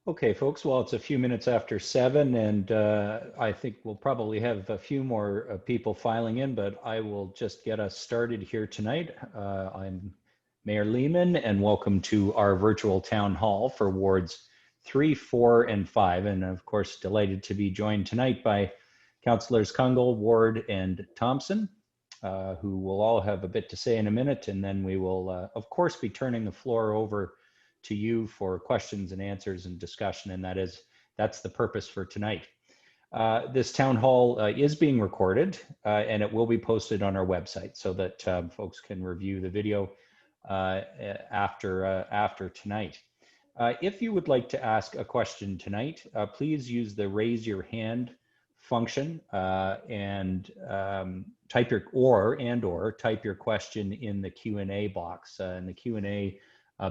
Okay, folks, well, it's a few minutes after 7, and I think we'll probably have a few more people filing in, but I will just get us started here tonight. I'm Mayor Lehman, and welcome to our virtual town hall for wards 3, 4, and 5. And of course, delighted to be joined tonight by Councillors Kungl, Ward, and Thomson, who will all have a bit to say in a minute. And then we will, of course, be turning the floor over to you for questions and answers and discussion, and that's the purpose for tonight. This town hall is being recorded, and it will be posted on our website so that folks can review the video after tonight. If you would like to ask a question tonight, please use the raise your hand function and type your question in the Q&A box. And the Q&A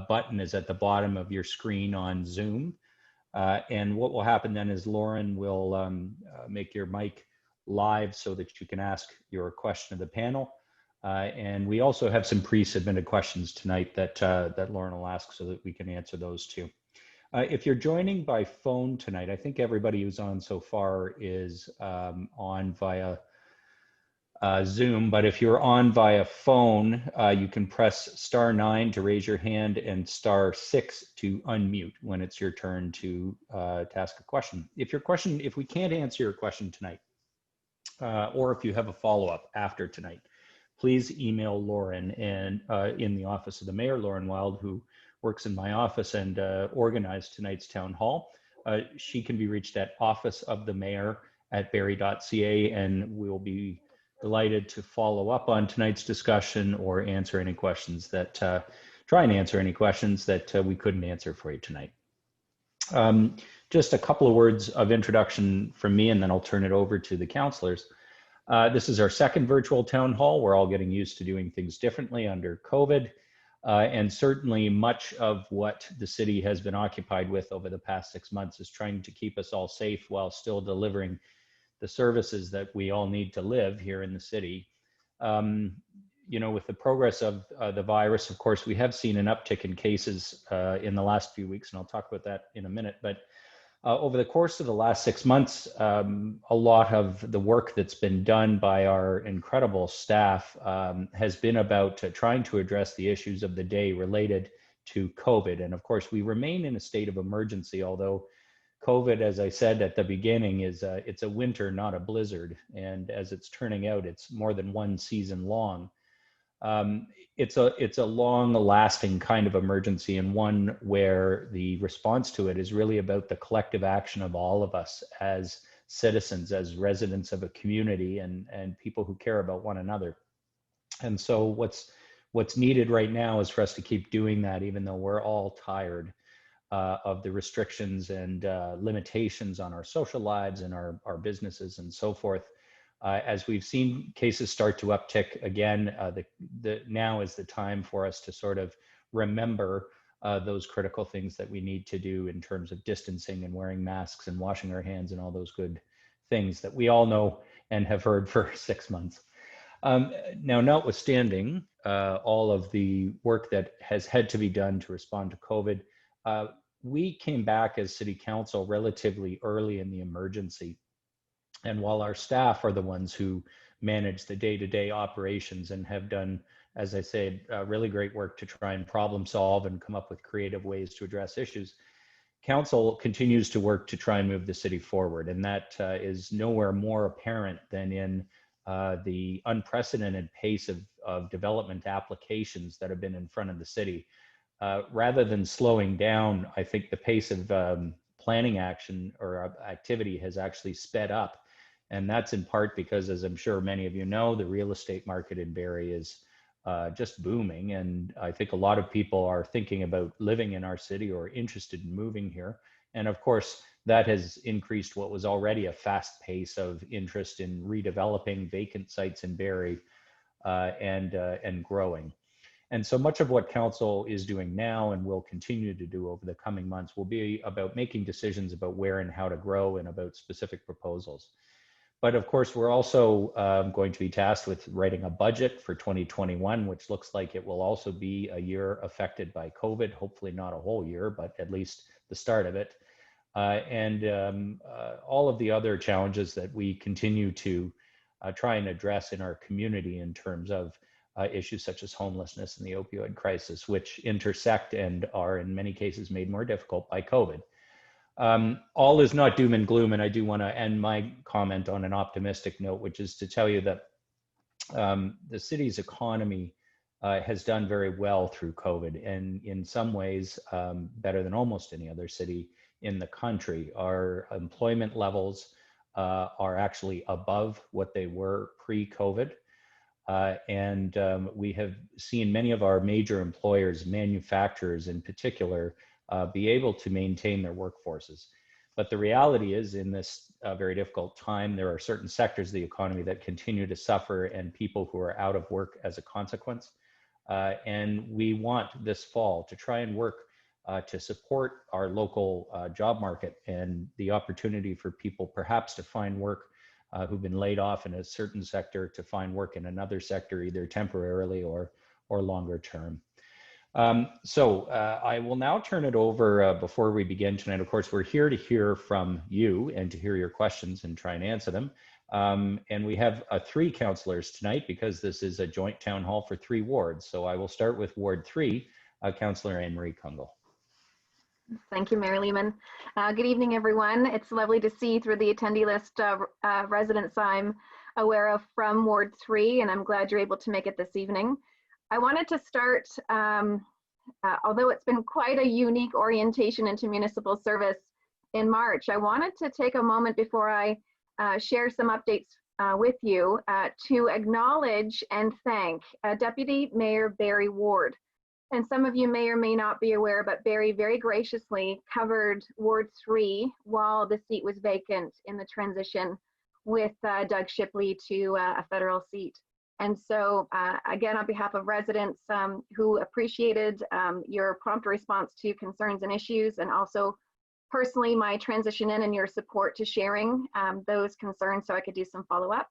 button is at the bottom of your screen on Zoom. And what will happen then is Lauren will make your mic live so that you can ask your question of the panel. And we also have some pre-submitted questions tonight that Lauren will ask so that we can answer those too. If you're joining by phone tonight, I think everybody who's on so far is on via Zoom, but if you're on via phone, you can press *9 to raise your hand and *6 to unmute when it's your turn to ask a question. If we can't answer your question tonight, or if you have a follow-up after tonight, please email Lauren and in the office of the mayor, Lauren Wild, who works in my office and organized tonight's town hall. She can be reached at officeofthemayor@barrie.ca, and we'll be delighted to follow up on tonight's discussion or answer any questions that try and answer any questions that we couldn't answer for you tonight. Just a couple of words of introduction from me, and then I'll turn it over to the councillors. This is our second virtual town hall. We're all getting used to doing things differently under COVID. And certainly much of what the city has been occupied with over the past 6 months is trying to keep us all safe while still delivering the services that we all need to live here in the city. You know, with the progress of the virus, of course, we have seen an uptick in cases in the last few weeks, and I'll talk about that in a minute. But over the course of the last 6 months, a lot of the work that's been done by our incredible staff has been about trying to address the issues of the day related to COVID. And of course, we remain in a state of emergency, although COVID, as I said at the beginning, it's a winter, not a blizzard. And as it's turning out, it's more than one season long. It's a long-lasting kind of emergency, and one where the response to it is really about the collective action of all of us as citizens, as residents of a community, and people who care about one another. And so what's needed right now is for us to keep doing that, even though we're all tired of the restrictions and limitations on our social lives and our businesses and so forth. As we've seen cases start to uptick again, now is the time for us to sort of remember those critical things that we need to do in terms of distancing and wearing masks and washing our hands and all those good things that we all know and have heard for 6 months. Now, notwithstanding all of the work that has had to be done to respond to COVID, we came back as City Council relatively early in the emergency. And while our staff are the ones who manage the day-to-day operations and have done, as I said, really great work to try and problem solve and come up with creative ways to address issues, Council continues to work to try and move the city forward. And that is nowhere more apparent than in the unprecedented pace of development applications that have been in front of the city. Rather than slowing down, I think the pace of planning action or activity has actually sped up. And that's in part because, as I'm sure many of you know, the real estate market in Barrie is just booming. And I think a lot of people are thinking about living in our city or interested in moving here. And of course, that has increased what was already a fast pace of interest in redeveloping vacant sites in Barrie and growing. And so much of what Council is doing now and will continue to do over the coming months will be about making decisions about where and how to grow and about specific proposals. But of course, we're also going to be tasked with writing a budget for 2021, which looks like it will also be a year affected by COVID, hopefully not a whole year, but at least the start of it. and all of the other challenges that we continue to try and address in our community in terms of issues such as homelessness and the opioid crisis, which intersect and are in many cases made more difficult by COVID. All is not doom and gloom, and I do want to end my comment on an optimistic note, which is to tell you that the city's economy has done very well through COVID, and in some ways better than almost any other city in the country. Our employment levels are actually above what they were pre-COVID. And we have seen many of our major employers, manufacturers in particular, be able to maintain their workforces. But the reality is, in this very difficult time, there are certain sectors of the economy that continue to suffer and people who are out of work as a consequence. And we want this fall to try and work to support our local job market and the opportunity for people perhaps to find work who've been laid off in a certain sector to find work in another sector, either temporarily or longer term. So I will now turn it over before we begin tonight. Of course, we're here to hear from you and to hear your questions and try and answer them. And we have 3 councillors tonight because this is a joint town hall for 3 wards. So I will start with Ward 3, Councillor Anne-Marie Kungl. Thank you, Mayor Lehman. Good evening, everyone. It's lovely to see through the attendee list residents I'm aware of from Ward 3, and I'm glad you're able to make it this evening. I wanted to start, although it's been quite a unique orientation into municipal service in March, I wanted to take a moment before I share some updates with you to acknowledge and thank Deputy Mayor Barrie Ward. And some of you may or may not be aware, but Barrie very graciously covered Ward 3 while the seat was vacant in the transition with Doug Shipley to a federal seat. And so again, on behalf of residents who appreciated your prompt response to concerns and issues, and also personally my transition in and your support to sharing those concerns so I could do some follow-up.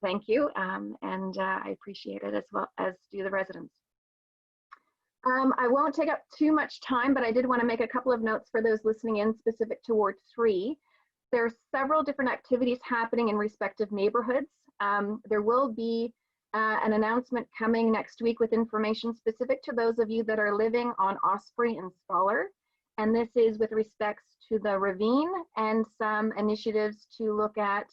Thank you, and I appreciate it, as well as do the residents. I won't take up too much time, but I did want to make a couple of notes for those listening in specific to Ward 3. There are several different activities happening in respective neighborhoods. There will be an announcement coming next week with information specific to those of you that are living on Osprey and Scholar. And this is with respects to the ravine and some initiatives to look at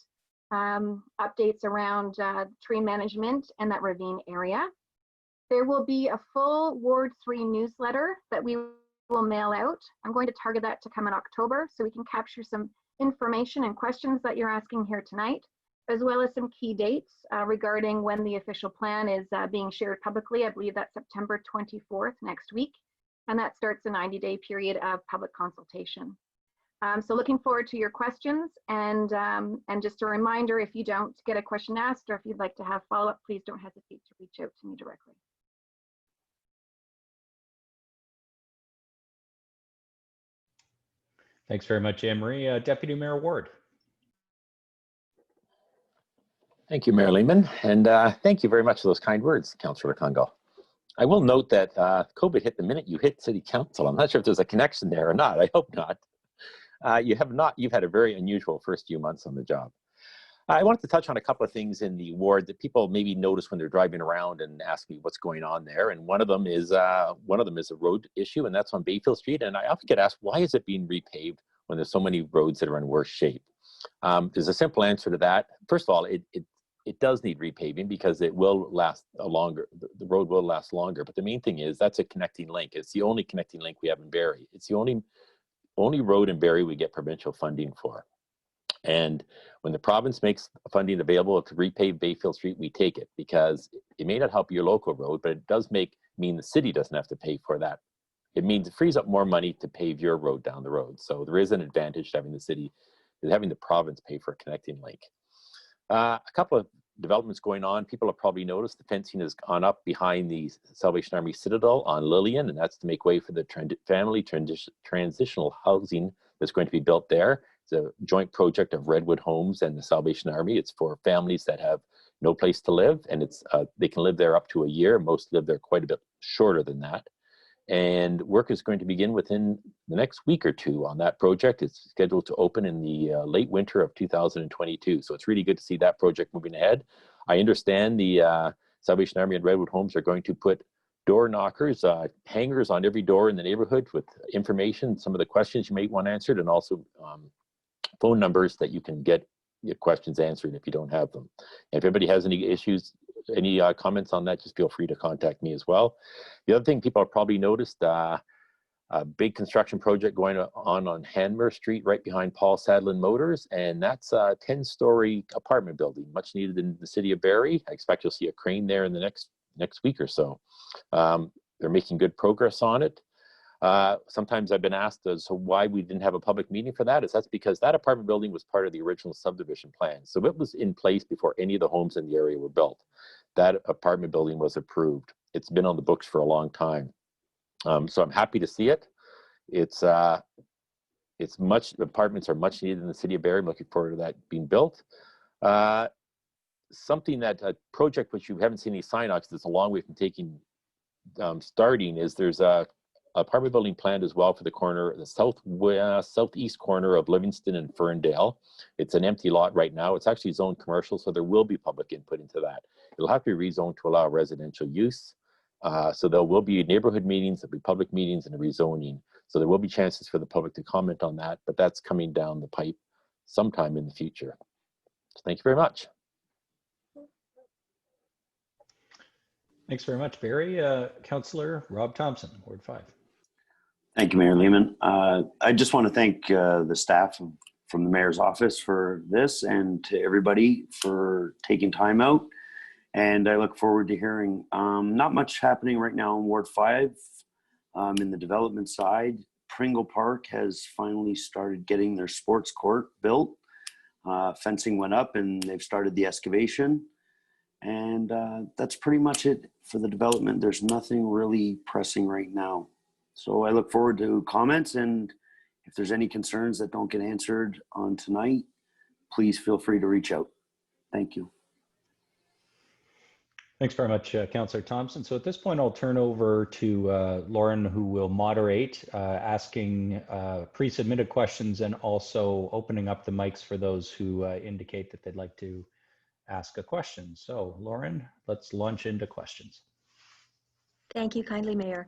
updates around tree management and that ravine area. There will be a full Ward 3 newsletter that we will mail out. I'm going to target that to come in October so we can capture some information and questions that you're asking here tonight, as well as some key dates regarding when the official plan is being shared publicly. I believe that's September 24th next week, and that starts a 90-day period of public consultation. So looking forward to your questions, and just a reminder, if you don't get a question asked or if you'd like to have follow-up, please don't hesitate to reach out to me directly. Thanks very much, Anne-Marie. Deputy Mayor Ward. Thank you, Mayor Lehman, and thank you very much for those kind words, Councillor Kungl. I will note that COVID hit the minute you hit City Council. I'm not sure if there's a connection there or not. I hope not. You've had a very unusual first few months on the job. I wanted to touch on a couple of things in the ward that people maybe notice when they're driving around and ask me what's going on there. And one of them is a road issue, and that's on Bayfield Street. And I often get asked, why is it being repaved when there's so many roads that are in worse shape? There's a simple answer to that. First of all, it does need repaving because it will last longer. The road will last longer. But the main thing is that's a connecting link. It's the only connecting link we have in Barrie. It's the only road in Barrie we get provincial funding for. And when the province makes funding available to repave Bayfield Street, we take it, because it may not help your local road, but it does mean the city doesn't have to pay for that. It means it frees up more money to pave your road down the road. So there is an advantage to having the province pay for a connecting link. A couple of developments going on. People have probably noticed the fencing has gone up behind the Salvation Army Citadel on Lillian, and that's to make way for the family transitional housing that's going to be built there. It's a joint project of Redwood Homes and the Salvation Army. It's for families that have no place to live, and they can live there up to a year. Most live there quite a bit shorter than that. and work is going to begin within the next week or two on that project. It's scheduled to open in the late winter of 2022. So it's really good to see that project moving ahead. I understand the Salvation Army and Redwood Homes are going to put door knockers, hangers on every door in the neighborhood with information, some of the questions you might want answered, and also phone numbers that you can get your questions answered if you don't have them. And if anybody has any issues, any comments on that, just feel free to contact me as well. The other thing people have probably noticed, a big construction project going on Hanmer Street right behind Paul Sadlin Motors, and that's a 10-story apartment building, much needed in the city of Barrie. I expect you'll see a crane there in the next week or so. They're making good progress on it. Sometimes I've been asked as to why we didn't have a public meeting for that. That's because that apartment building was part of the original subdivision plan. So it was in place before any of the homes in the area were built. That apartment building was approved. It's been on the books for a long time. So I'm happy to see it. Apartments are much needed in the city of Barrie. I'm looking forward to that being built. A project which you haven't seen any sign-offs, that's a long way from starting, is there's a apartment building planned as well for the southeast corner of Livingston and Ferndale. It's an empty lot right now. It's actually zoned commercial, so there will be public input into that. It'll have to be rezoned to allow residential use. So there will be neighborhood meetings, there'll be public meetings and a rezoning. So there will be chances for the public to comment on that, but that's coming down the pipe sometime in the future. So thank you very much. Thanks very much, Barrie. Councillor Rob Thomson, Ward 5. Thank you, Mayor Lehman. I just want to thank the staff from the Mayor's office for this, and to everybody for taking time out. And I look forward to hearing. Not much happening right now in Ward 5 in the development side. Pringle Park has finally started getting their sports court built. Fencing went up and they've started the excavation. And that's pretty much it for the development. There's nothing really pressing right now. So I look forward to comments, and if there's any concerns that don't get answered on tonight, please feel free to reach out. Thank you. Thanks very much, Councillor Thomson. So at this point, I'll turn over to Lauren, who will moderate, asking pre-submitted questions and also opening up the mics for those who indicate that they'd like to ask a question. So Lauren, let's launch into questions. Thank you kindly, Mayor.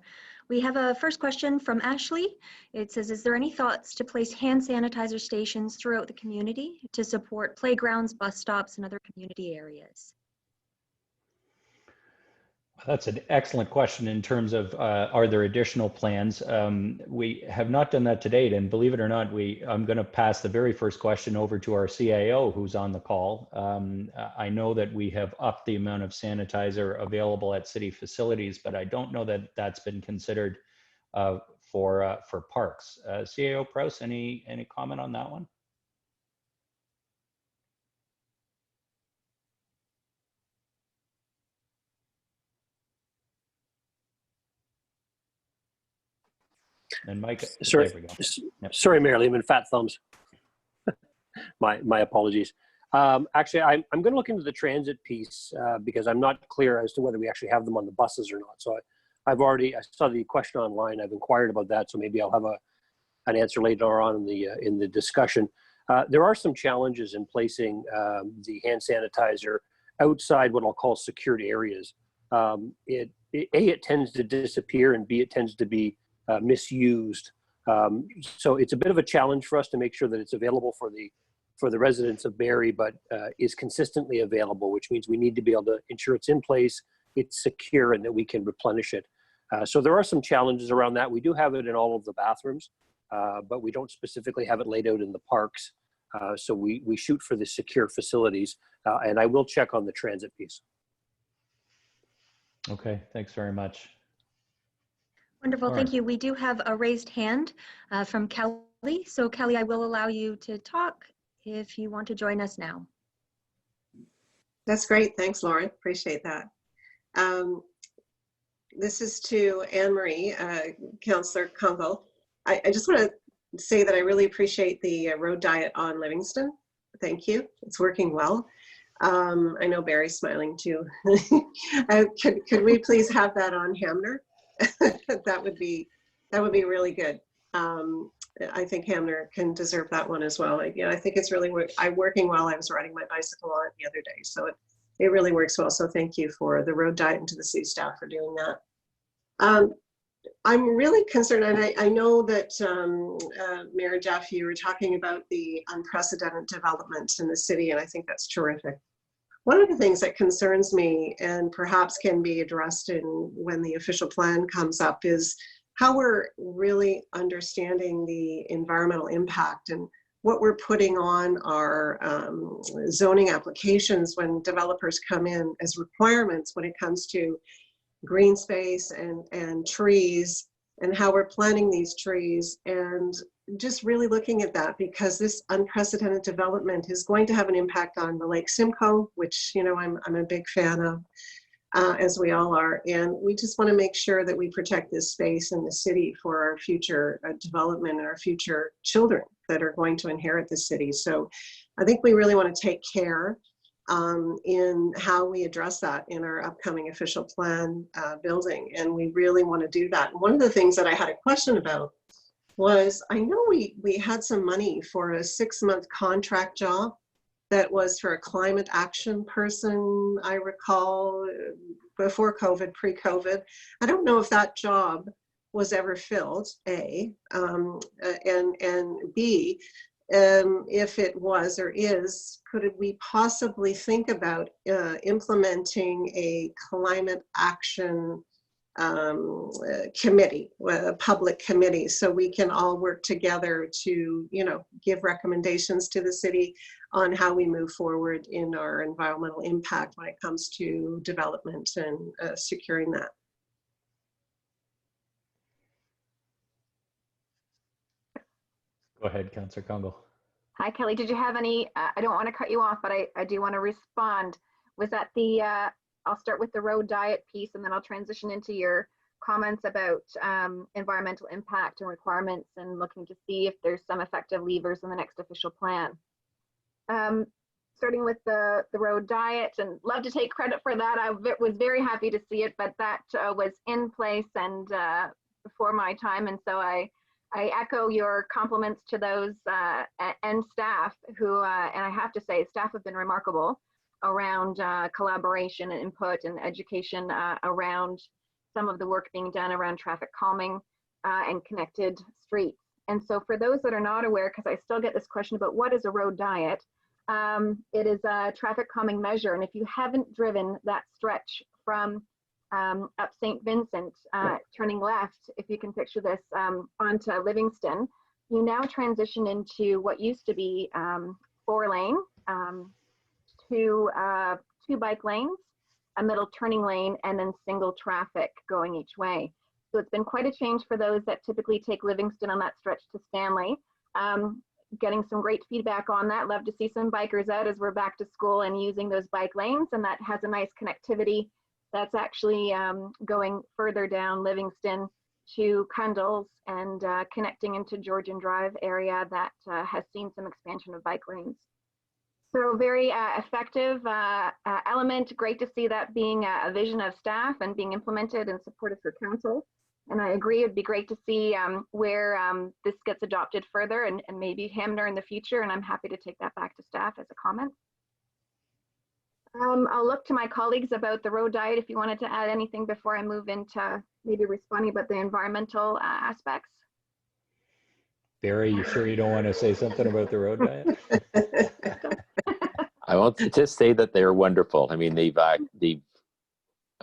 We have a first question from Ashley. It says, is there any thoughts to place hand sanitizer stations throughout the community to support playgrounds, bus stops, and other community areas? That's an excellent question in terms of are there additional plans? We have not done that to date, and believe it or not, I'm going to pass the very first question over to our CIO who's on the call. I know that we have upped the amount of sanitizer available at city facilities, but I don't know that that's been considered for parks. CIO Prowse, any comment on that one? And Mike, sorry, there we go. Yep. Sorry, Mayor Lehman, fat thumbs. my apologies. Actually, I'm going to look into the transit piece because I'm not clear as to whether we actually have them on the buses or not. So I saw the question online. I've inquired about that, so maybe I'll have an answer later on in the discussion. There are some challenges in placing the hand sanitizer outside what I'll call secured areas. It tends to disappear, and B, it tends to be misused. So it's a bit of a challenge for us to make sure that it's available for the residents of Barrie, but is consistently available, which means we need to be able to ensure it's in place, it's secure, and that we can replenish it. So there are some challenges around that. We do have it in all of the bathrooms, but we don't specifically have it laid out in the parks. So we shoot for the secure facilities, and I will check on the transit piece. Okay, thanks very much. Wonderful, Lauren. thank you. We do have a raised hand from Kelly. So Kelly, I will allow you to talk if you want to join us now. That's great. Thanks, Lauren. Appreciate that. This is to Anne Marie, Councillor Kungl. I just want to say that I really appreciate the road diet on Livingston. Thank you. It's working well. I know Barry's smiling too. Could we please have that on Hamner? that would be really good. I think Hamner can deserve that one as well. I think it's really working well. I was riding my bicycle on it the other day, so it really works well. So thank you for the road diet and to the city staff for doing that. I'm really concerned, and I know that Mayor Jeff, you were talking about the unprecedented developments in the city, and I think that's terrific. One of the things that concerns me, and perhaps can be addressed when the official plan comes up, is how we're really understanding the environmental impact and what we're putting on our zoning applications when developers come in as requirements when it comes to green space and trees, and how we're planting these trees, and just really looking at that, because this unprecedented development is going to have an impact on the Lake Simcoe, which I'm a big fan of, as we all are, and we just want to make sure that we protect this space in the city for our future development and our future children that are going to inherit the city. So I think we really want to take care in how we address that in our upcoming official plan building, and we really want to do that. One of the things that I had a question about was, I know we had some money for a 6-month contract job that was for a climate action person, I recall, before COVID, pre-COVID. I don't know if that job was ever filled, A, and B, if it was or is, could we possibly think about implementing a climate action committee, a public committee, so we can all work together to, give recommendations to the city on how we move forward in our environmental impact when it comes to development and securing that. Go ahead, Councillor Kungl. Hi, Kelly. Did you have any, I don't want to cut you off, but I do want to respond. Was that I'll start with the road diet piece, and then I'll transition into your comments about environmental impact and requirements, and looking to see if there's some effective levers in the next official plan. Starting with the road diet, and love to take credit for that. I was very happy to see it, but that was in place and before my time, and so I echo your compliments to those and staff who, and I have to say, staff have been remarkable around collaboration and input and education around some of the work being done around traffic calming and connected streets. And so for those that are not aware, because I still get this question about what is a road diet, it is a traffic calming measure. And if you haven't driven that stretch from up St. Vincent, turning left, if you can picture this, onto Livingston, you now transition into what used to be 4-lane, two bike lanes, a middle turning lane, and then single traffic going each way. So it's been quite a change for those that typically take Livingston on that stretch to Stanley. Getting some great feedback on that. Love to see some bikers out as we're back to school and using those bike lanes, and that has a nice connectivity that's actually going further down Livingston to Kungl and connecting into Georgian Drive area that has seen some expansion of bike lanes. So very effective element. Great to see that being a vision of staff and being implemented and supported for council. And I agree, it'd be great to see where this gets adopted further, and maybe Hamner in the future, and I'm happy to take that back to staff as a comment. I'll look to my colleagues about the road diet if you wanted to add anything before I move into maybe responding about the environmental aspects. Barrie, you sure you don't want to say something about the road diet? I want to just say that they're wonderful. I mean, they've I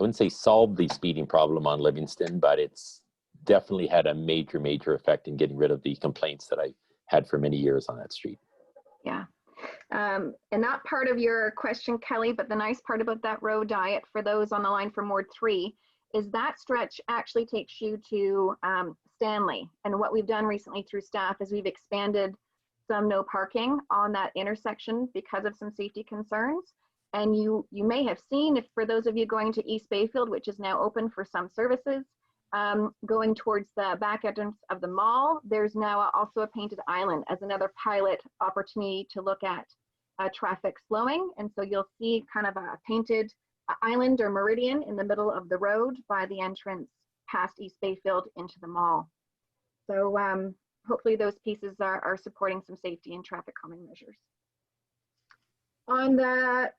wouldn't say solved the speeding problem on Livingston, but it's definitely had a major effect in getting rid of the complaints that I had for many years on that street. Yeah. And not part of your question, Kelly, but the nice part about that road diet for those on the line from Ward 3 is that stretch actually takes you to Stanley. And what we've done recently through staff is we've expanded some no parking on that intersection because of some safety concerns. And you may have seen, if for those of you going to East Bayfield, which is now open for some services, going towards the back entrance of the mall, there's now also a painted island as another pilot opportunity to look at traffic slowing. And so you'll see kind of a painted island or meridian in the middle of the road by the entrance past East Bayfield into the mall. So hopefully those pieces are supporting some safety and traffic calming measures. On the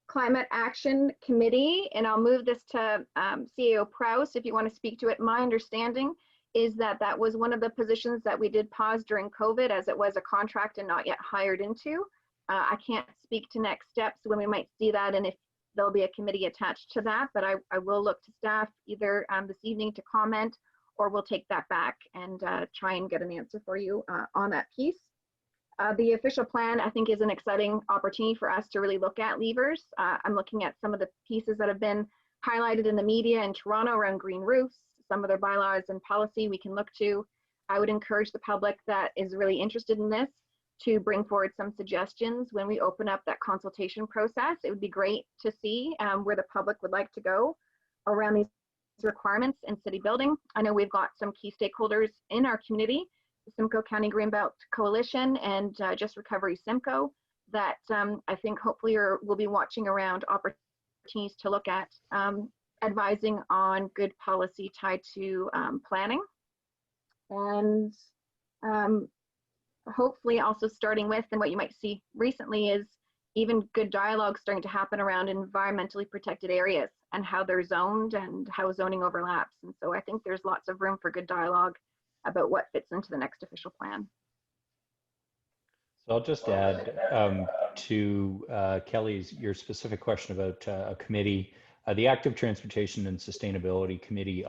Climate Action Committee, and I'll move this to CAO Prowse if you want to speak to it. My understanding is that that was one of the positions that we did pause during COVID, as it was a contract and not yet hired into. I can't speak to next steps when we might see that and if there'll be a committee attached to that, but I will look to staff either this evening to comment, or we'll take that back and try and get an answer for you on that piece. The official plan, I think, is an exciting opportunity for us to really look at levers. I'm looking at some of the pieces that have been highlighted in the media in Toronto around green roofs, some of their bylaws and policy we can look to. I would encourage the public that is really interested in this to bring forward some suggestions when we open up that consultation process. It would be great to see where the public would like to go around these requirements in city building. I know we've got some key stakeholders in our community, the Simcoe County Greenbelt Coalition and Just Recovery Simcoe, that I think hopefully we'll be watching around opportunities to look at advising on good policy tied to planning. And hopefully also starting with, and what you might see recently is even good dialogue starting to happen around environmentally protected areas and how they're zoned and how zoning overlaps. And so I think there's lots of room for good dialogue about what fits into the next official plan. So I'll just add to Kelly's, your specific question about a committee. The Active Transportation and Sustainability Committee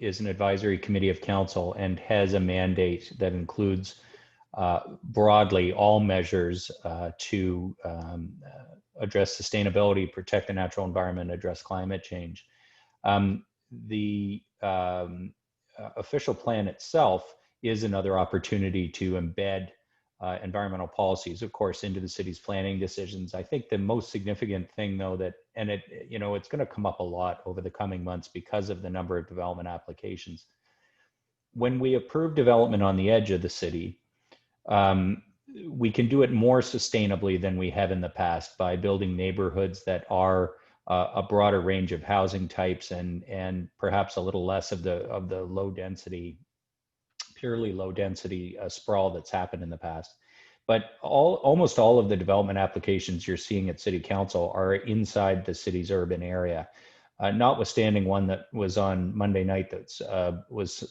is an advisory committee of council and has a mandate that includes broadly all measures to address sustainability, protect the natural environment, address climate change. The official plan itself is another opportunity to embed environmental policies, of course, into the city's planning decisions. I think the most significant thing, though, that, and it's going to come up a lot over the coming months because of the number of development applications. When we approve development on the edge of the city, we can do it more sustainably than we have in the past by building neighborhoods that are a broader range of housing types and perhaps a little less of the low density, purely low density sprawl that's happened in the past. But almost all of the development applications you're seeing at City Council are inside the city's urban area. Notwithstanding one that was on Monday night that's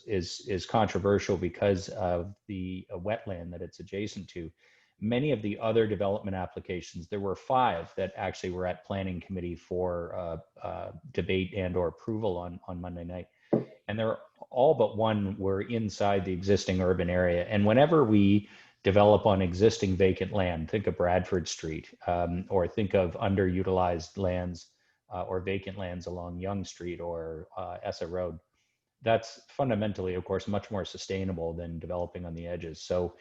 is controversial because of the wetland that it's adjacent to. Many of the other development applications, there were 5 that actually were at planning committee for debate and or approval on Monday night. And they're all but one were inside the existing urban area. And whenever we develop on existing vacant land, think of Bradford Street, or think of underutilized lands or vacant lands along Yonge Street or Essa Road, that's fundamentally, of course, much more sustainable than developing on the edges. So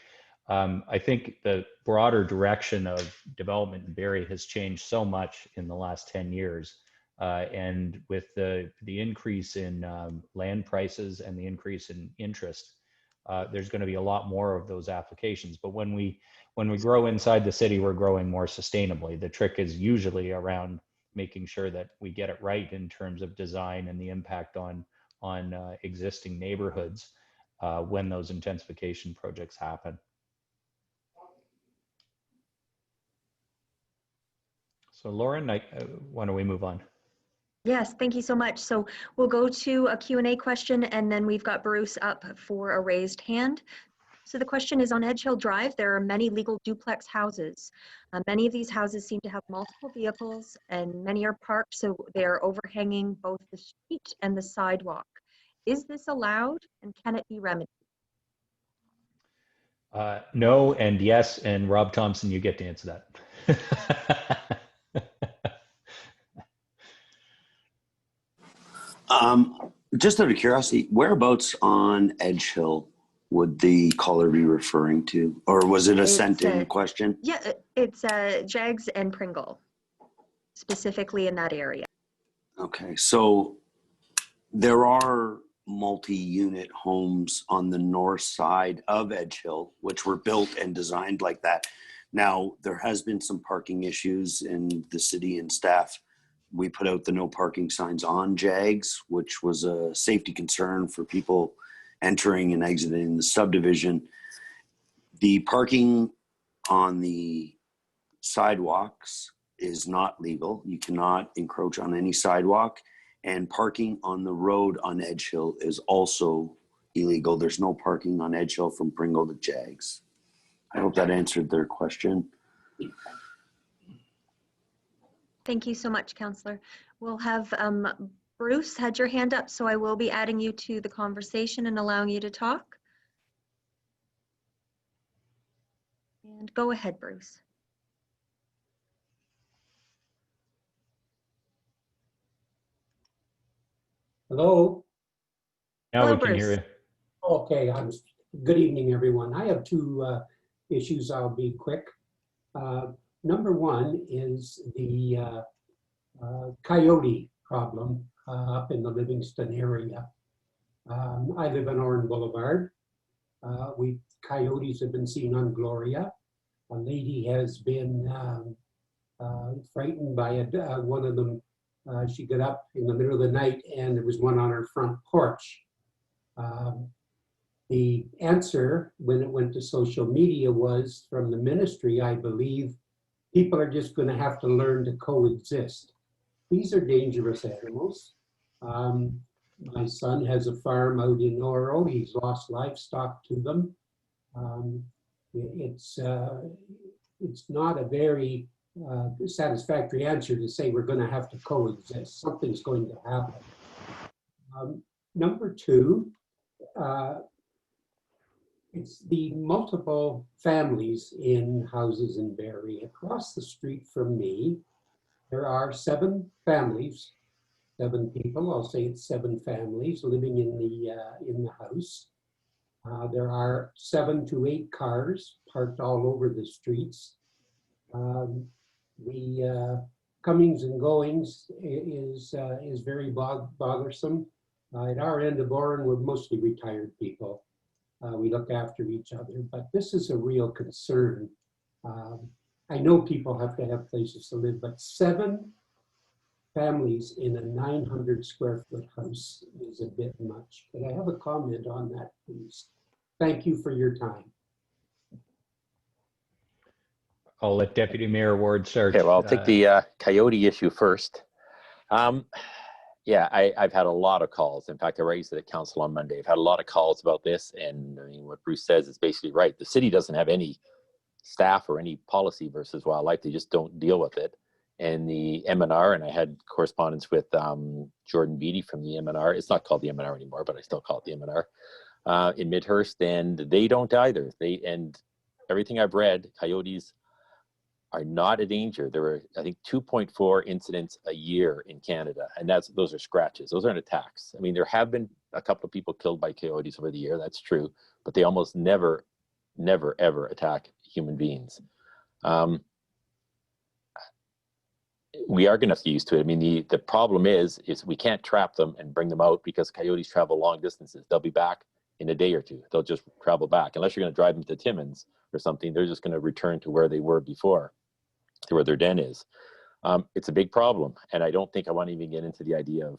I think the broader direction of development in Barrie has changed so much in the last 10 years. And with the increase in land prices and the increase in interest, there's going to be a lot more of those applications. But when we grow inside the city, we're growing more sustainably. The trick is usually around making sure that we get it right in terms of design and the impact on existing neighborhoods when those intensification projects happen. So Lauren, why don't we move on? Yes, thank you so much. So we'll go to a Q&A question, and then we've got Bruce up for a raised hand. So the question is, on Edge Hill Drive, there are many legal duplex houses. Many of these houses seem to have multiple vehicles, and many are parked, so they are overhanging both the street and the sidewalk. Is this allowed, and can it be remedied? No and yes, and Rob Thomson, you get to answer that. Just out of curiosity, whereabouts on Edge Hill would the caller be referring to? Or was it a sent-in question? Yeah, it's Jags and Pringle, specifically in that area. Okay, so there are multi-unit homes on the north side of Edge Hill, which were built and designed like that. Now, there has been some parking issues, and the city and staff we put out the no parking signs on Jags, which was a safety concern for people entering and exiting the subdivision. The parking on the sidewalks is not legal. You cannot encroach on any sidewalk, and parking on the road on Edge Hill is also illegal. There's no parking on Edge Hill from Pringle to Jags. I hope that answered their question. Thank you so much, Councillor. We'll have Bruce had your hand up, so I will be adding you to the conversation and allowing you to talk. And go ahead, Bruce. Hello. Now Hello, we can hear Bruce. you. Okay. Good evening, everyone. I have two issues. I'll be quick. Number one is the coyote problem up in the Livingston area. I live on Oran Boulevard. Coyotes have been seen on Gloria. A lady has been frightened by one of them. She got up in the middle of the night and there was one on her front porch. The answer when it went to social media was from the ministry, I believe, people are just going to have to learn to coexist. These are dangerous animals. My son has a farm out in Oro. He's lost livestock to them. It's not a very satisfactory answer to say we're going to have to coexist. Something's going to happen. Number two, it's the multiple families in houses in Barrie. Across the street from me, there are 7 families, 7 people. I'll say it's 7 families living in the house. There are 7 to 8 cars parked all over the streets. The comings and goings is very bothersome. At our end of Oran, we're mostly retired people. We look after each other, but this is a real concern. I know people have to have places to live, but 7 families in a 900 square foot house is a bit much. Could I have a comment on that, please? Thank you for your time. I'll let Deputy Mayor Ward start. Okay, well, I'll take the coyote issue first. Yeah, I've had a lot of calls. In fact, I raised it at council on Monday. I've had a lot of calls about this, and I mean, what Bruce says is basically right. The city doesn't have any staff or any policy versus wildlife. They just don't deal with it. And the MNR, and I had correspondence with Jordan Beatty from the MNR. It's not called the MNR anymore, but I still call it the MNR in Midhurst, and they don't either. And everything I've read, coyotes are not a danger. There were, I think, 2.4 incidents a year in Canada, and those are scratches. Those aren't attacks. I mean, there have been a couple of people killed by coyotes over the year. That's true, but they almost never, ever attack human beings. We are going to have to get used to it. I mean, the problem is we can't trap them and bring them out because coyotes travel long distances. They'll be back in a day or two. They'll just travel back. Unless you're going to drive them to Timmins or something, they're just going to return to where they were before, to where their den is. It's a big problem, and I don't think I want to even get into the idea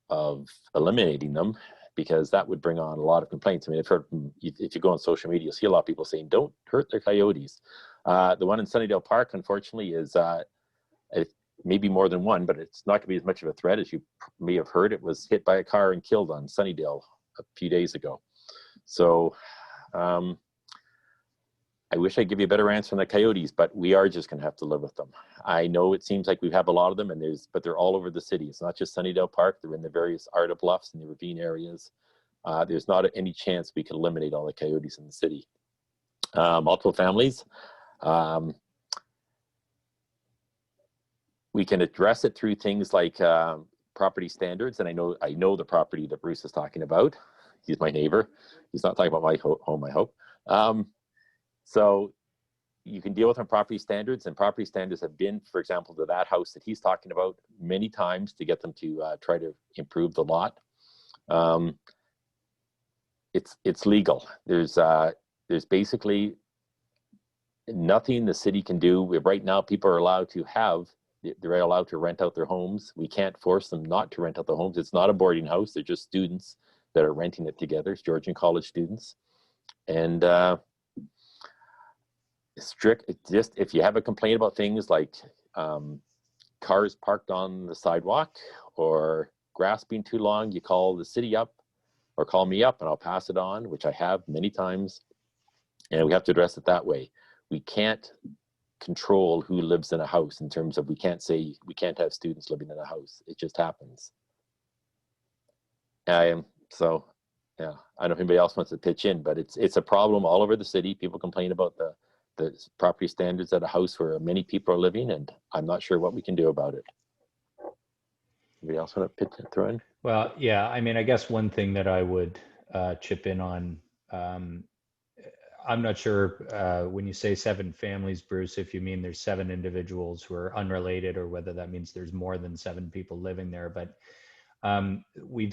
of eliminating them, because that would bring on a lot of complaints. I mean, I've heard if you go on social media, you'll see a lot of people saying, don't hurt their coyotes. The one in Sunnydale Park, unfortunately, is maybe more than one, but it's not going to be as much of a threat as you may have heard. It was hit by a car and killed on Sunnydale a few days ago. So I wish I'd give you a better answer on the coyotes, but we are just going to have to live with them. I know it seems like we have a lot of them, but they're all over the city. It's not just Sunnydale Park. They're in the various Arda Bluffs and the ravine areas. There's not any chance we could eliminate all the coyotes in the city. Multiple families. We can address it through things like property standards, and I know the property that Bruce is talking about. He's my neighbor. He's not talking about my home, I hope. So you can deal with on property standards, and property standards have been, for example, to that house that he's talking about many times to get them to try to improve the lot. It's legal. There's basically nothing the city can do. Right now, people are allowed to have they're allowed to rent out their homes. We can't force them not to rent out the homes. It's not a boarding house. They're just students that are renting it together. It's Georgian college students. And strict, just if you have a complaint about things like cars parked on the sidewalk or grass being too long, you call the city up or call me up and I'll pass it on, which I have many times. And we have to address it that way. We can't control who lives in a house in terms of, we can't say we can't have students living in a house. It just happens. So yeah, I don't know if anybody else wants to pitch in, but it's a problem all over the city. People complain about the property standards at a house where many people are living, and I'm not sure what we can do about it. Anybody else want to pitch in, throw in? Well, yeah, I mean, I guess one thing that I would chip in on, I'm not sure when you say 7 families, Bruce, if you mean there's 7 individuals who are unrelated or whether that means there's more than 7 people living there. But we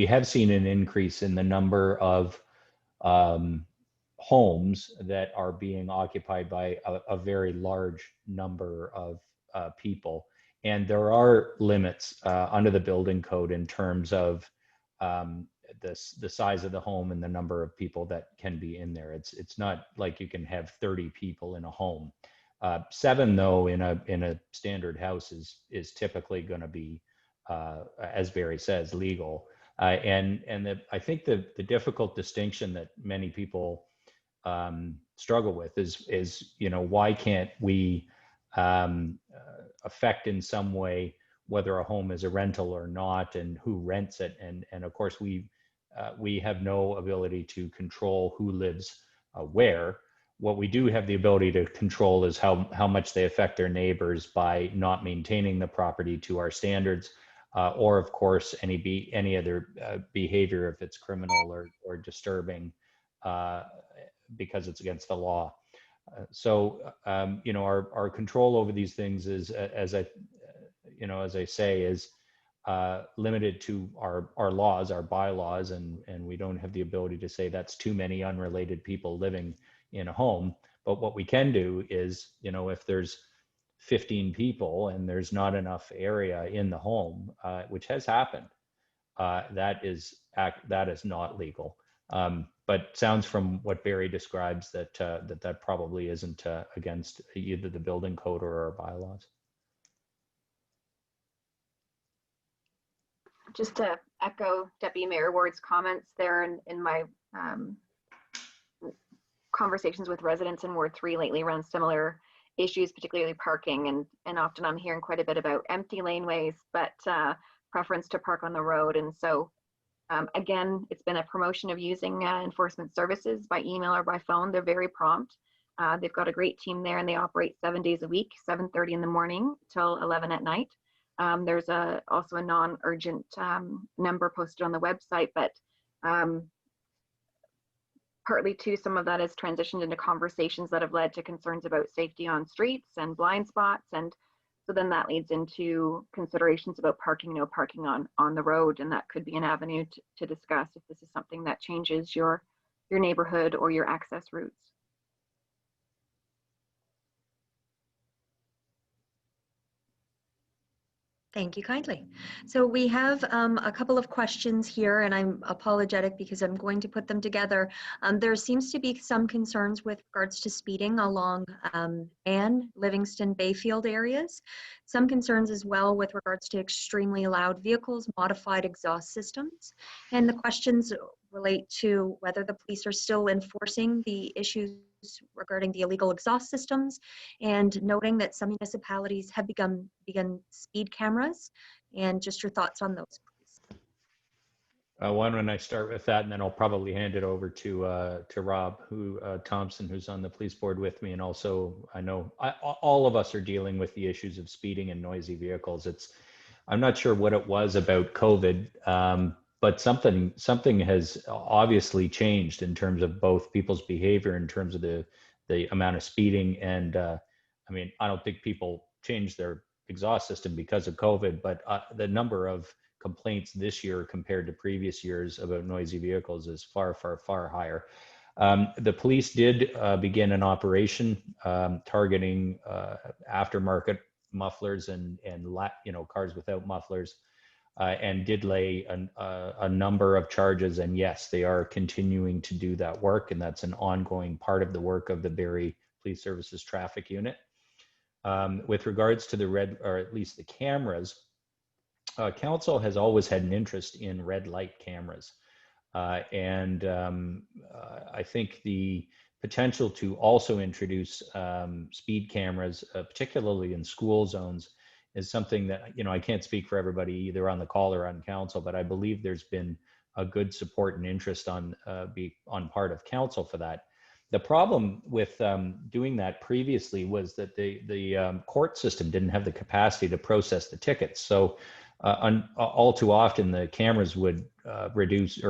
have seen an increase in the number of homes that are being occupied by a very large number of people. And there are limits under the building code in terms of the size of the home and the number of people that can be in there. It's not like you can have 30 people in a home. 7 though in a standard house is typically going to be, as Barrie says, legal. I think the difficult distinction that many people struggle with is why can't we affect in some way whether a home is a rental or not and who rents it, and of course we have no ability to control who lives where. What we do have the ability to control is how much they affect their neighbors by not maintaining the property to our standards, or of course any other behavior if it's criminal or disturbing because it's against the law. Our control over these things is, as I say, is limited to our laws, our bylaws, and we don't have the ability to say that's too many unrelated people living in a home. But what we can do is, if there's 15 people and there's not enough area in the home, which has happened, that is not legal. But sounds from what Barrie describes that probably isn't against either the building code or our bylaws. Just to echo Deputy Mayor Ward's comments there, in my conversations with residents in Ward 3 lately around similar issues, particularly parking, and often I'm hearing quite a bit about empty laneways, but preference to park on the road. And so again, it's been a promotion of using enforcement services by email or by phone. They're very prompt. They've got a great team there, and they operate 7 days a week, 7:30 in the morning till 11 at night. There's also a non-urgent number posted on the website, but partly too, some of that has transitioned into conversations that have led to concerns about safety on streets and blind spots. And so then that leads into considerations about parking, no parking on the road. And that could be an avenue to discuss if this is something that changes your neighborhood or your access routes. Thank you kindly. So we have a couple of questions here, and I'm apologetic because I'm going to put them together. There seems to be some concerns with regards to speeding along Ann, Livingston, Bayfield areas. Some concerns as well with regards to extremely loud vehicles, modified exhaust systems. And the questions relate to whether the police are still enforcing the issues regarding the illegal exhaust systems, and noting that some municipalities have begun speed cameras, and just your thoughts on those, please. Why don't I start with that, and then I'll probably hand it over to Rob, Thomson, who's on the police board with me, and also I know all of us are dealing with the issues of speeding and noisy vehicles. I'm not sure what it was about COVID, but something has obviously changed in terms of both people's behavior, in terms of the amount of speeding. And I mean, I don't think people changed their exhaust system because of COVID, but the number of complaints this year compared to previous years about noisy vehicles is far, far, far higher. The police did begin an operation targeting aftermarket mufflers and cars without mufflers, and did lay a number of charges. And yes, they are continuing to do that work, and that's an ongoing part of the work of the Barrie Police Services Traffic Unit. With regards to the red, or at least the cameras, Council has always had an interest in red light cameras. And I think the potential to also introduce speed cameras, particularly in school zones, is something that, I can't speak for everybody either on the call or on Council, but I believe there's been a good support and interest on part of Council for that. The problem with doing that previously was that the court system didn't have the capacity to process the tickets. So all too often the cameras would produce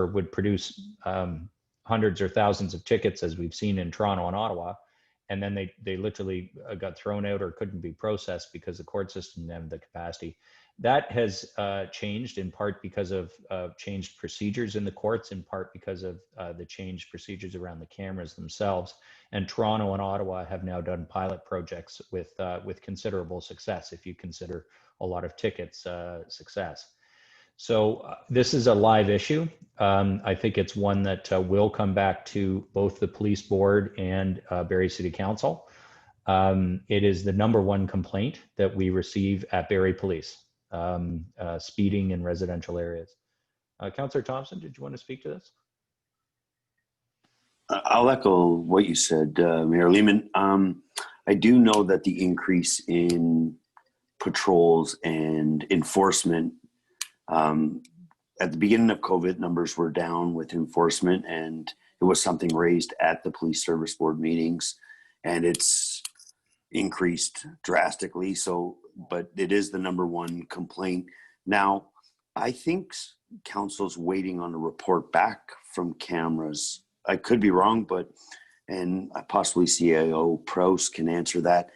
hundreds or thousands of tickets, as we've seen in Toronto and Ottawa, and then they literally got thrown out or couldn't be processed because the court system didn't have the capacity. That has changed in part because of changed procedures in the courts, in part because of the changed procedures around the cameras themselves. And Toronto and Ottawa have now done pilot projects with considerable success, if you consider a lot of tickets success. So this is a live issue. I think it's one that will come back to both the police board and Barrie City Council. It is the #1 complaint that we receive at Barrie Police, speeding in residential areas. Councillor Thomson, did you want to speak to this? I'll echo what you said, Mayor Lehman. I do know that the increase in patrols and enforcement, at the beginning of COVID, numbers were down with enforcement, and it was something raised at the police service board meetings, and it's increased drastically. So, but it is the #1 complaint. Now, I think Council's waiting on a report back from cameras. I could be wrong, and possibly CAO Proust can answer that.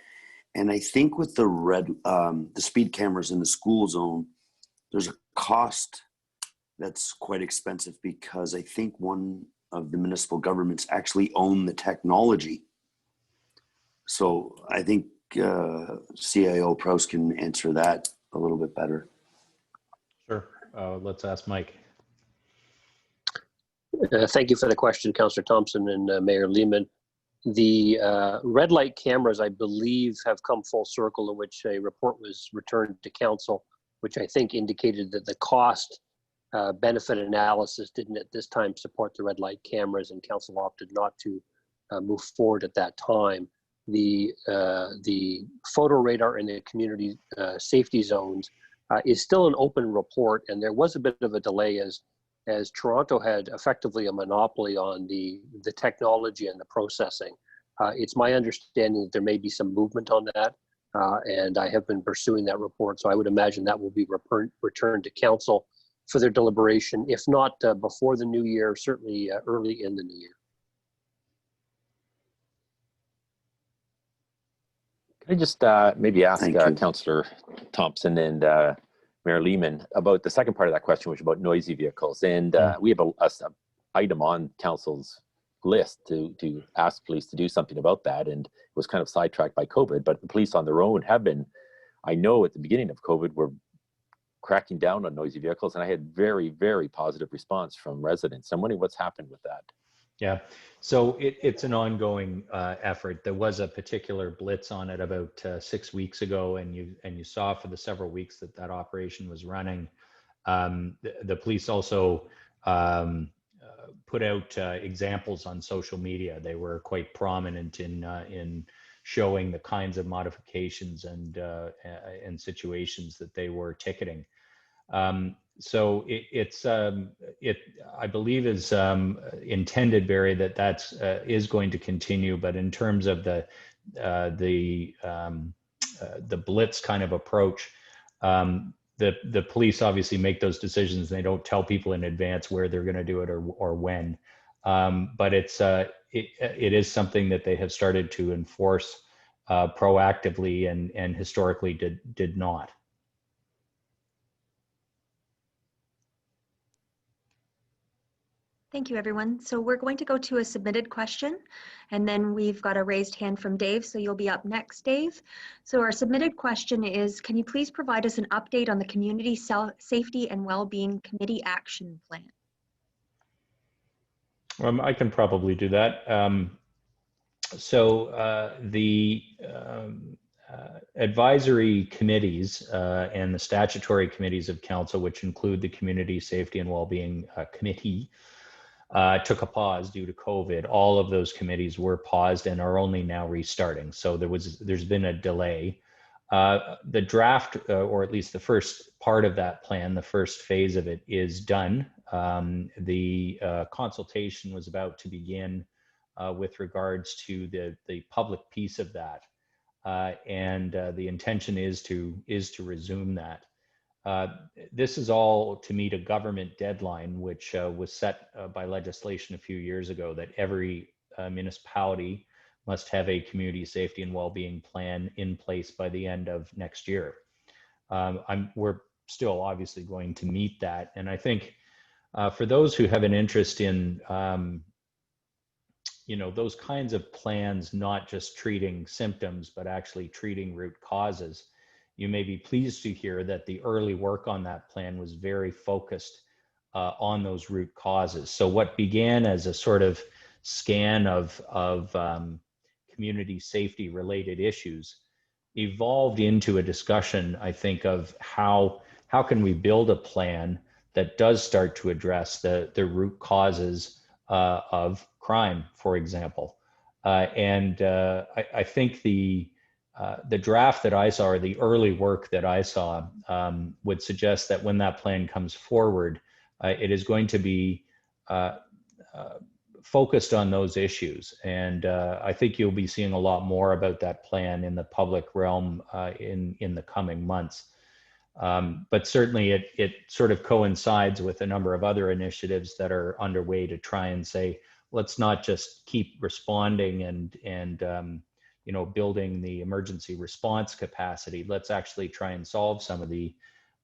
And I think with the speed cameras in the school zone, there's a cost that's quite expensive, because I think one of the municipal governments actually own the technology. So I think CAO Proust can answer that a little bit better. Sure. Let's ask Mike. Thank you for the question, Councillor Thomson and Mayor Lehman. The red light cameras, I believe, have come full circle, in which a report was returned to Council, which I think indicated that the cost benefit analysis didn't at this time support the red light cameras, and Council opted not to move forward at that time. The photo radar in the community safety zones is still an open report, and there was a bit of a delay as Toronto had effectively a monopoly on the technology and the processing. It's my understanding that there may be some movement on that, and I have been pursuing that report, so I would imagine that will be returned to Council for their deliberation, if not before the new year, certainly early in the new year. Can I just maybe ask Councillor Thomson and Mayor Lehman about the second part of that question, which was about noisy vehicles. And we have a item on Council's list to ask police to do something about that, and it was kind of sidetracked by COVID, but the police on their own have been, I know at the beginning of COVID, were cracking down on noisy vehicles, and I had very, very positive response from residents. I'm wondering what's happened with that. Yeah, so it's an ongoing effort. There was a particular blitz on it about 6 weeks ago, and you saw for the several weeks that operation was running. The police also put out examples on social media. They were quite prominent in showing the kinds of modifications and situations that they were ticketing. So I believe is intended, Barrie, that is going to continue. But in terms of the blitz kind of approach, the police obviously make those decisions. They don't tell people in advance where they're going to do it or when. But it is something that they have started to enforce proactively and historically did not. Thank you, everyone. So we're going to go to a submitted question, and then we've got a raised hand from Dave, so you'll be up next, Dave. So our submitted question is, can you please provide us an update on the Community Safety and Wellbeing Committee Action Plan? I can probably do that. The advisory committees and the statutory committees of council, which include the Community Safety and Wellbeing Committee, took a pause due to COVID. All of those committees were paused and are only now restarting. So there's been a delay. The draft, or at least the first part of that plan, the first phase of it is done. The consultation was about to begin with regards to the public piece of that. And the intention is to resume that. This is all to meet a government deadline, which was set by legislation a few years ago, that every municipality must have a community safety and well-being plan in place by the end of next year. We're still obviously going to meet that. And I think for those who have an interest in those kinds of plans, not just treating symptoms, but actually treating root causes, you may be pleased to hear that the early work on that plan was very focused on those root causes. So what began as a sort of scan of community safety related issues evolved into a discussion, I think, of how can we build a plan that does start to address the root causes of crime, for example. I think the draft that I saw, or the early work that I saw, would suggest that when that plan comes forward, it is going to be focused on those issues. And I think you'll be seeing a lot more about that plan in the public realm in the coming months. But certainly it sort of coincides with a number of other initiatives that are underway to try and say, let's not just keep responding and building the emergency response capacity. Let's actually try and solve some of the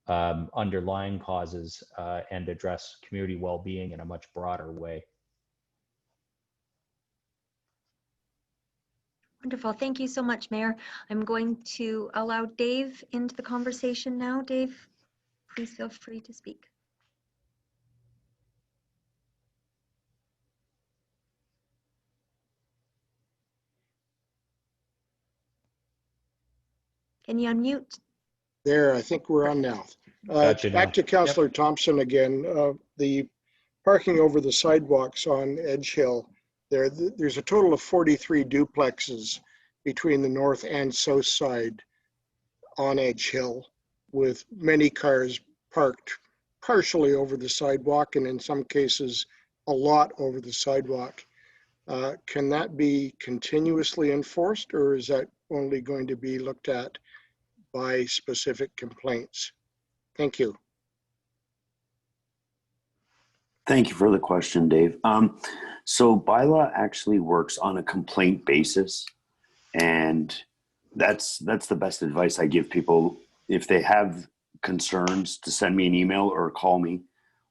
underlying causes and address community well-being in a much broader way. Wonderful. Thank you so much, Mayor. I'm going to allow Dave into the conversation now. Dave, please feel free to speak. Can you unmute? There, I think we're on now. Gotcha now. Back to Councillor Thomson again. The parking over the sidewalks on Edge Hill, there's a total of 43 duplexes between the north and south side on Edge Hill, with many cars parked partially over the sidewalk and in some cases a lot over the sidewalk. Can that be continuously enforced, or is that only going to be looked at by specific complaints? Thank you. Thank you for the question, Dave. So bylaw actually works on a complaint basis, and that's the best advice I give people. If they have concerns, to send me an email or call me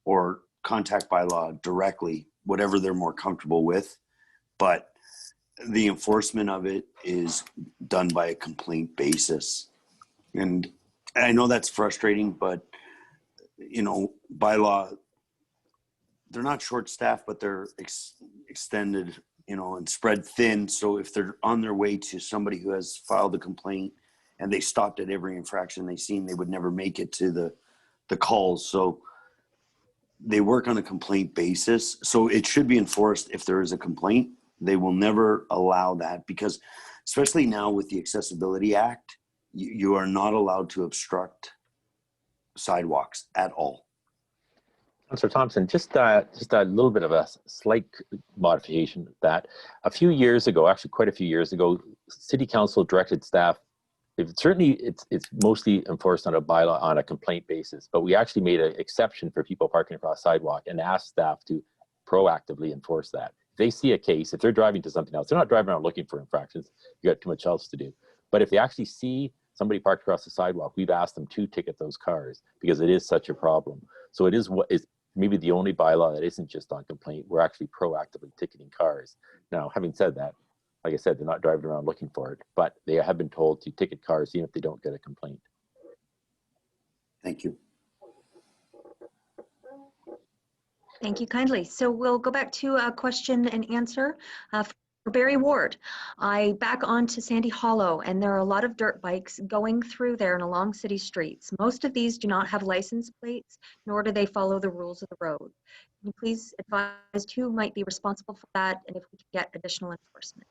or contact bylaw directly, whatever they're more comfortable with. But the enforcement of it is done by a complaint basis. And I know that's frustrating, but bylaw, they're not short-staffed, but they're extended, and spread thin. So if they're on their way to somebody who has filed a complaint and they stopped at every infraction they seen, they would never make it to the calls. So they work on a complaint basis. So it should be enforced if there is a complaint. They will never allow that, because especially now with the Accessibility Act, you are not allowed to obstruct sidewalks at all. Councillor Thomson, just a little bit of a slight modification of that. A few years ago, actually quite a few years ago, City Council directed staff, it's mostly enforced on a bylaw on a complaint basis, but we actually made an exception for people parking across sidewalk and asked staff to proactively enforce that. If they see a case, if they're driving to something else, they're not driving around looking for infractions, you got too much else to do. But if they actually see somebody parked across the sidewalk, we've asked them to ticket those cars because it is such a problem. So it is maybe the only bylaw that isn't just on complaint. We're actually proactively ticketing cars. Now, having said that, like I said, they're not driving around looking for it, but they have been told to ticket cars even if they don't get a complaint. Thank you. Thank you kindly. So we'll go back to a question and answer for Barrie Ward. I back onto Sandy Hollow, and there are a lot of dirt bikes going through there and along city streets. Most of these do not have license plates, nor do they follow the rules of the road. Can you please advise who might be responsible for that, and if we can get additional enforcement?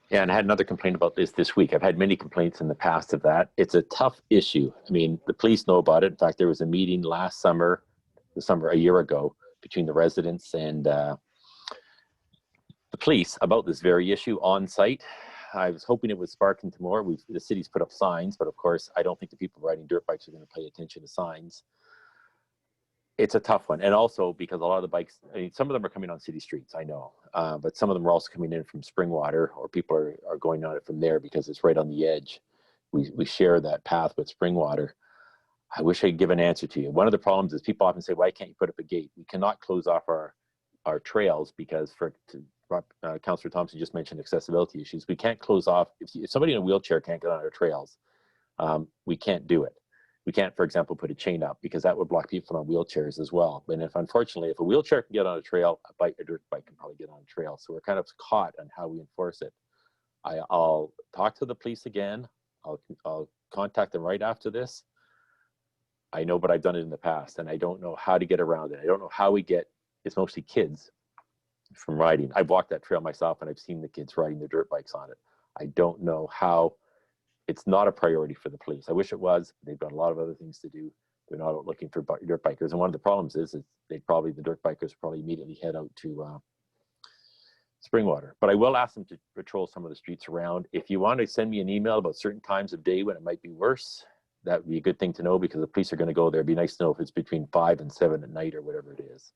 Yeah, and I had another complaint about this week. I've had many complaints in the past of that. It's a tough issue. I mean, the police know about it. In fact, there was a meeting last summer, a year ago, between the residents and the police about this very issue on site. I was hoping it would spark into more. The city's put up signs, but of course, I don't think the people riding dirt bikes are going to pay attention to signs. It's a tough one. And also because a lot of the bikes, I mean, some of them are coming on city streets, I know, but some of them are also coming in from Springwater, or people are going on it from there because it's right on the edge. We share that path with Springwater. I wish I could give an answer to you. One of the problems is people often say, why can't you put up a gate? We cannot close off our trails because Councillor Thomson just mentioned accessibility issues. We can't close off, if somebody in a wheelchair can't get on our trails, we can't do it. We can't, for example, put a chain up because that would block people on wheelchairs as well. And unfortunately, if a wheelchair can get on a trail, a dirt bike can probably get on a trail. So we're kind of caught on how we enforce it. I'll talk to the police again. I'll contact them right after this. I know, but I've done it in the past, and I don't know how to get around it. I don't know how we get, it's mostly kids from riding. I've walked that trail myself, and I've seen the kids riding their dirt bikes on it. I don't know how. It's not a priority for the police. I wish it was. They've got a lot of other things to do. They're not out looking for dirt bikers. And one of the problems is the dirt bikers probably immediately head out to Springwater. But I will ask them to patrol some of the streets around. If you want to send me an email about certain times of day when it might be worse, that would be a good thing to know because the police are going to go there. It'd be nice to know if it's between 5 and 7 at night or whatever it is.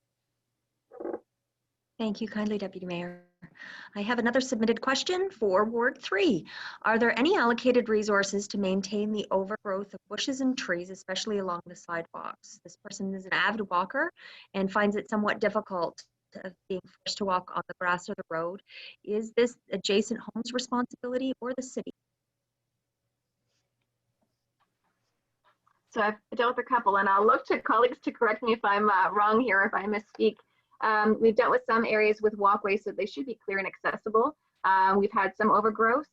Thank you kindly, Deputy Mayor. I have another submitted question for Ward 3. Are there any allocated resources to maintain the overgrowth of bushes and trees, especially along the sidewalks? This person is an avid walker and finds it somewhat difficult being forced to walk on the grass or the road. Is this adjacent home's responsibility or the city? So I've dealt with a couple, and I'll look to colleagues to correct me if I'm wrong here, if I misspeak. We've dealt with some areas with walkways, so they should be clear and accessible. We've had some overgrowth.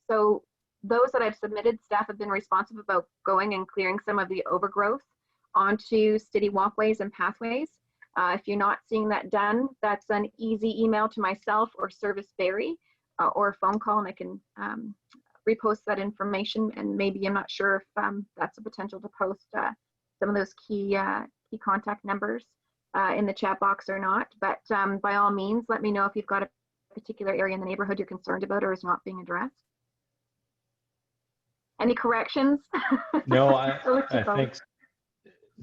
So those that I've submitted, staff have been responsive about going and clearing some of the overgrowth onto city walkways and pathways. If you're not seeing that done, that's an easy email to myself or Service Barrie or a phone call, and I can repost that information. And maybe, I'm not sure if that's a potential to post some of those key contact numbers in the chat box or not, but by all means, let me know if you've got a particular area in the neighborhood you're concerned about or is not being addressed. Any corrections? No,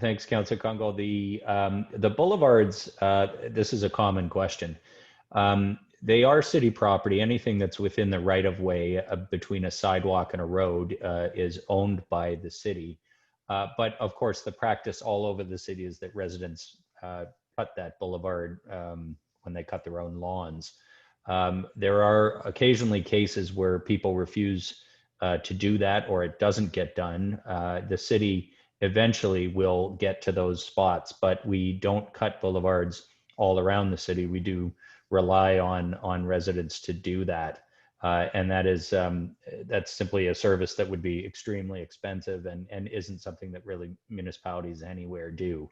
thanks, Councillor Kungl. The boulevards, this is a common question. They are city property. Anything that's within the right of way between a sidewalk and a road is owned by the city. But of course, the practice all over the city is that residents cut that boulevard when they cut their own lawns. There are occasionally cases where people refuse to do that, or it doesn't get done. The city eventually will get to those spots, but we don't cut boulevards all around the city. We do rely on residents to do that. And that is that's simply a service that would be extremely expensive and isn't something that really municipalities anywhere do.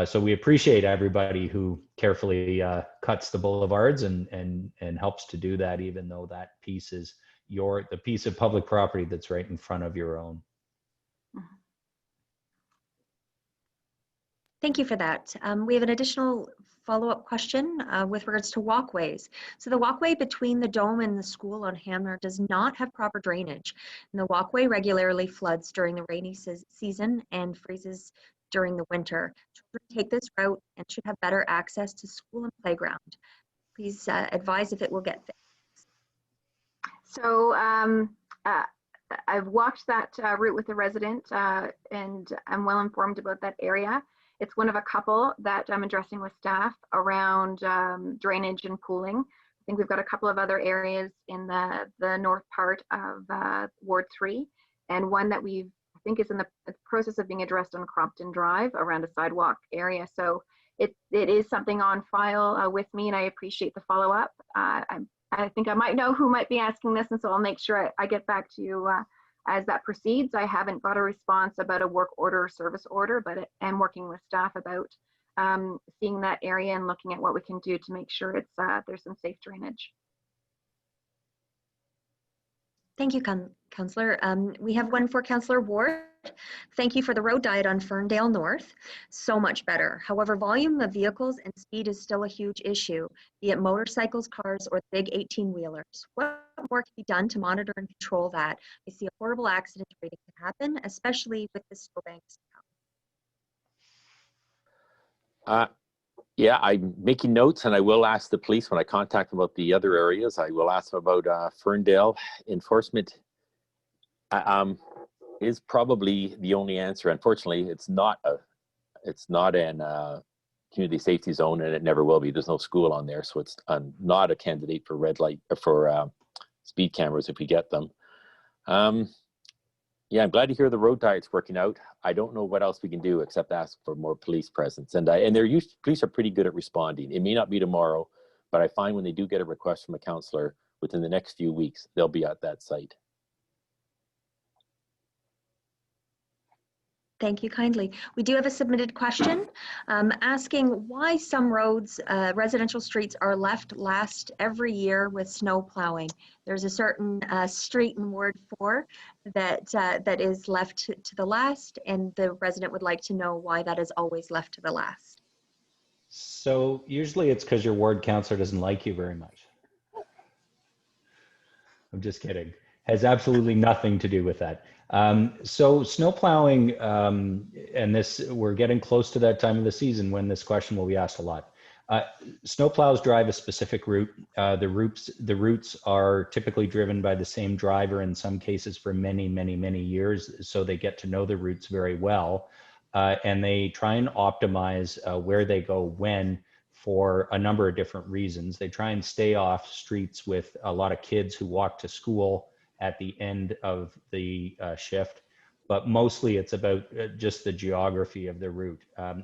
So we appreciate everybody who carefully cuts the boulevards and helps to do that, even though that piece is the piece of public property that's right in front of your own. Thank you for that. We have an additional follow-up question with regards to walkways. So the walkway between the Dome and the school on Hamner does not have proper drainage. And the walkway regularly floods during the rainy season and freezes during the winter. Children take this route and should have better access to school and playground. Please advise if it will get fixed. So I've walked that route with a resident and I'm well informed about that area. It's one of a couple that I'm addressing with staff around drainage and pooling. I think we've got a couple of other areas in the north part of Ward 3, and one that I think is in the process of being addressed on Crompton Drive around a sidewalk area. So it is something on file with me, and I appreciate the follow-up. I think I might know who might be asking this, and so I'll make sure I get back to you as that proceeds. I haven't got a response about a work order or service order, but I'm working with staff about seeing that area and looking at what we can do to make sure there's some safe drainage. Thank you, Councillor. We have one for Councillor Ward. Thank you for the road diet on Ferndale North. So much better. However, volume of vehicles and speed is still a huge issue, be it motorcycles, cars, or big 18-wheelers. What more can be done to monitor and control that? I see a horrible accident waiting to happen, especially with the snowbanks. Yeah, I'm making notes, and I will ask the police when I contact them about the other areas. I will ask them about Ferndale. Enforcement is probably the only answer. Unfortunately, it's not an community safety zone, and it never will be. There's no school on there, so it's not a candidate for red light or for speed cameras if we get them. Yeah, I'm glad to hear the road diet's working out. I don't know what else we can do except ask for more police presence. And police are pretty good at responding. It may not be tomorrow, but I find when they do get a request from a councillor within the next few weeks, they'll be at that site. Thank you kindly. We do have a submitted question asking why some roads, residential streets, are left last every year with snow plowing. There's a certain street in Ward 4 that is left to the last, and the resident would like to know why that is always left to the last. So usually it's because your ward councillor doesn't like you very much. I'm just kidding. Has absolutely nothing to do with that. So snow plowing, and this, we're getting close to that time of the season when this question will be asked a lot. Snow plows drive a specific route. The routes are typically driven by the same driver in some cases for many, many, many years. So they get to know the routes very well. And they try and optimize where they go when for a number of different reasons. They try and stay off streets with a lot of kids who walk to school at the end of the shift, but mostly it's about just the geography of the route.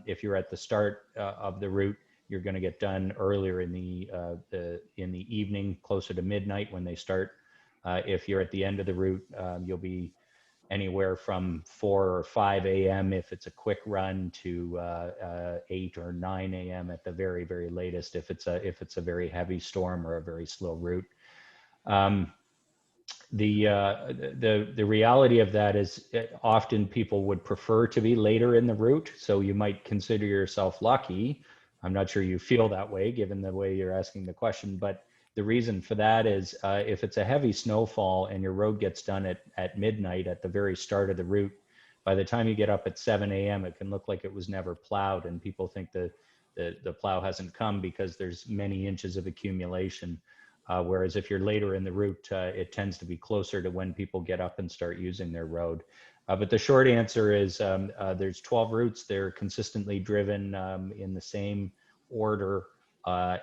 If you're at the start of the route, you're going to get done earlier in the evening, closer to midnight when they start. If you're at the end of the route, you'll be anywhere from 4 or 5 a.m. if it's a quick run to 8 or 9 a.m. at the very, very latest if it's a very heavy storm or a very slow route. The reality of that is often people would prefer to be later in the route, so you might consider yourself lucky. I'm not sure you feel that way given the way you're asking the question, but the reason for that is if it's a heavy snowfall and your road gets done at midnight at the very start of the route, by the time you get up at 7 a.m. it can look like it was never plowed, and people think the plow hasn't come because there's many inches of accumulation. Whereas if you're later in the route, it tends to be closer to when people get up and start using their road. But the short answer is there's 12 routes. They're consistently driven in the same order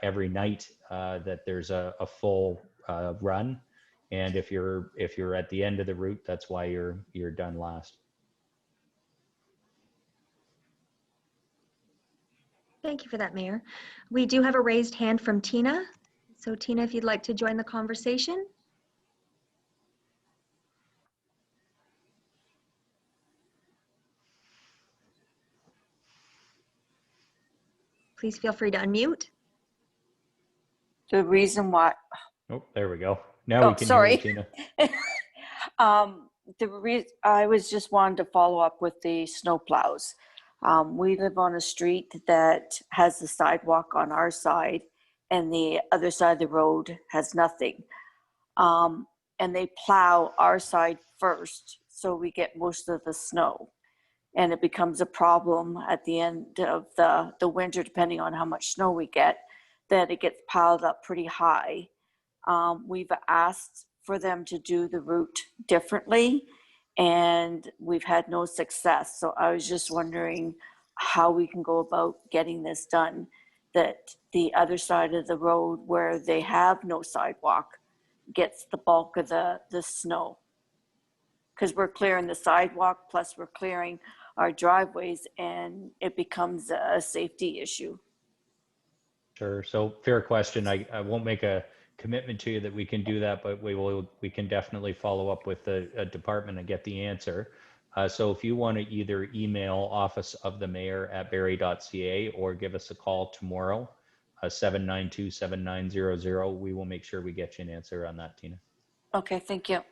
every night that there's a full run. And if you're at the end of the route, that's why you're done last. Thank you for that, Mayor. We do have a raised hand from Tina. So Tina, if you'd like to join the conversation. Please feel free to unmute. The reason why. Oh, there we go. Now we can hear you, Tina. I was just wanting to follow up with the snow plows. We live on a street that has the sidewalk on our side, and the other side of the road has nothing. And they plow our side first, so we get most of the snow. And it becomes a problem at the end of the winter, depending on how much snow we get, that it gets piled up pretty high. We've asked for them to do the route differently, and we've had no success. So I was just wondering how we can go about getting this done, that the other side of the road where they have no sidewalk gets the bulk of the snow. Because we're clearing the sidewalk, plus we're clearing our driveways, and it becomes a safety issue. Sure. So fair question. I won't make a commitment to you that we can do that, but we can definitely follow up with a department and get the answer. So if you want to either email officeofthemayor@barrie.ca or give us a call tomorrow, 792-7900, we will make sure we get you an answer on that, Tina. Okay, thank you.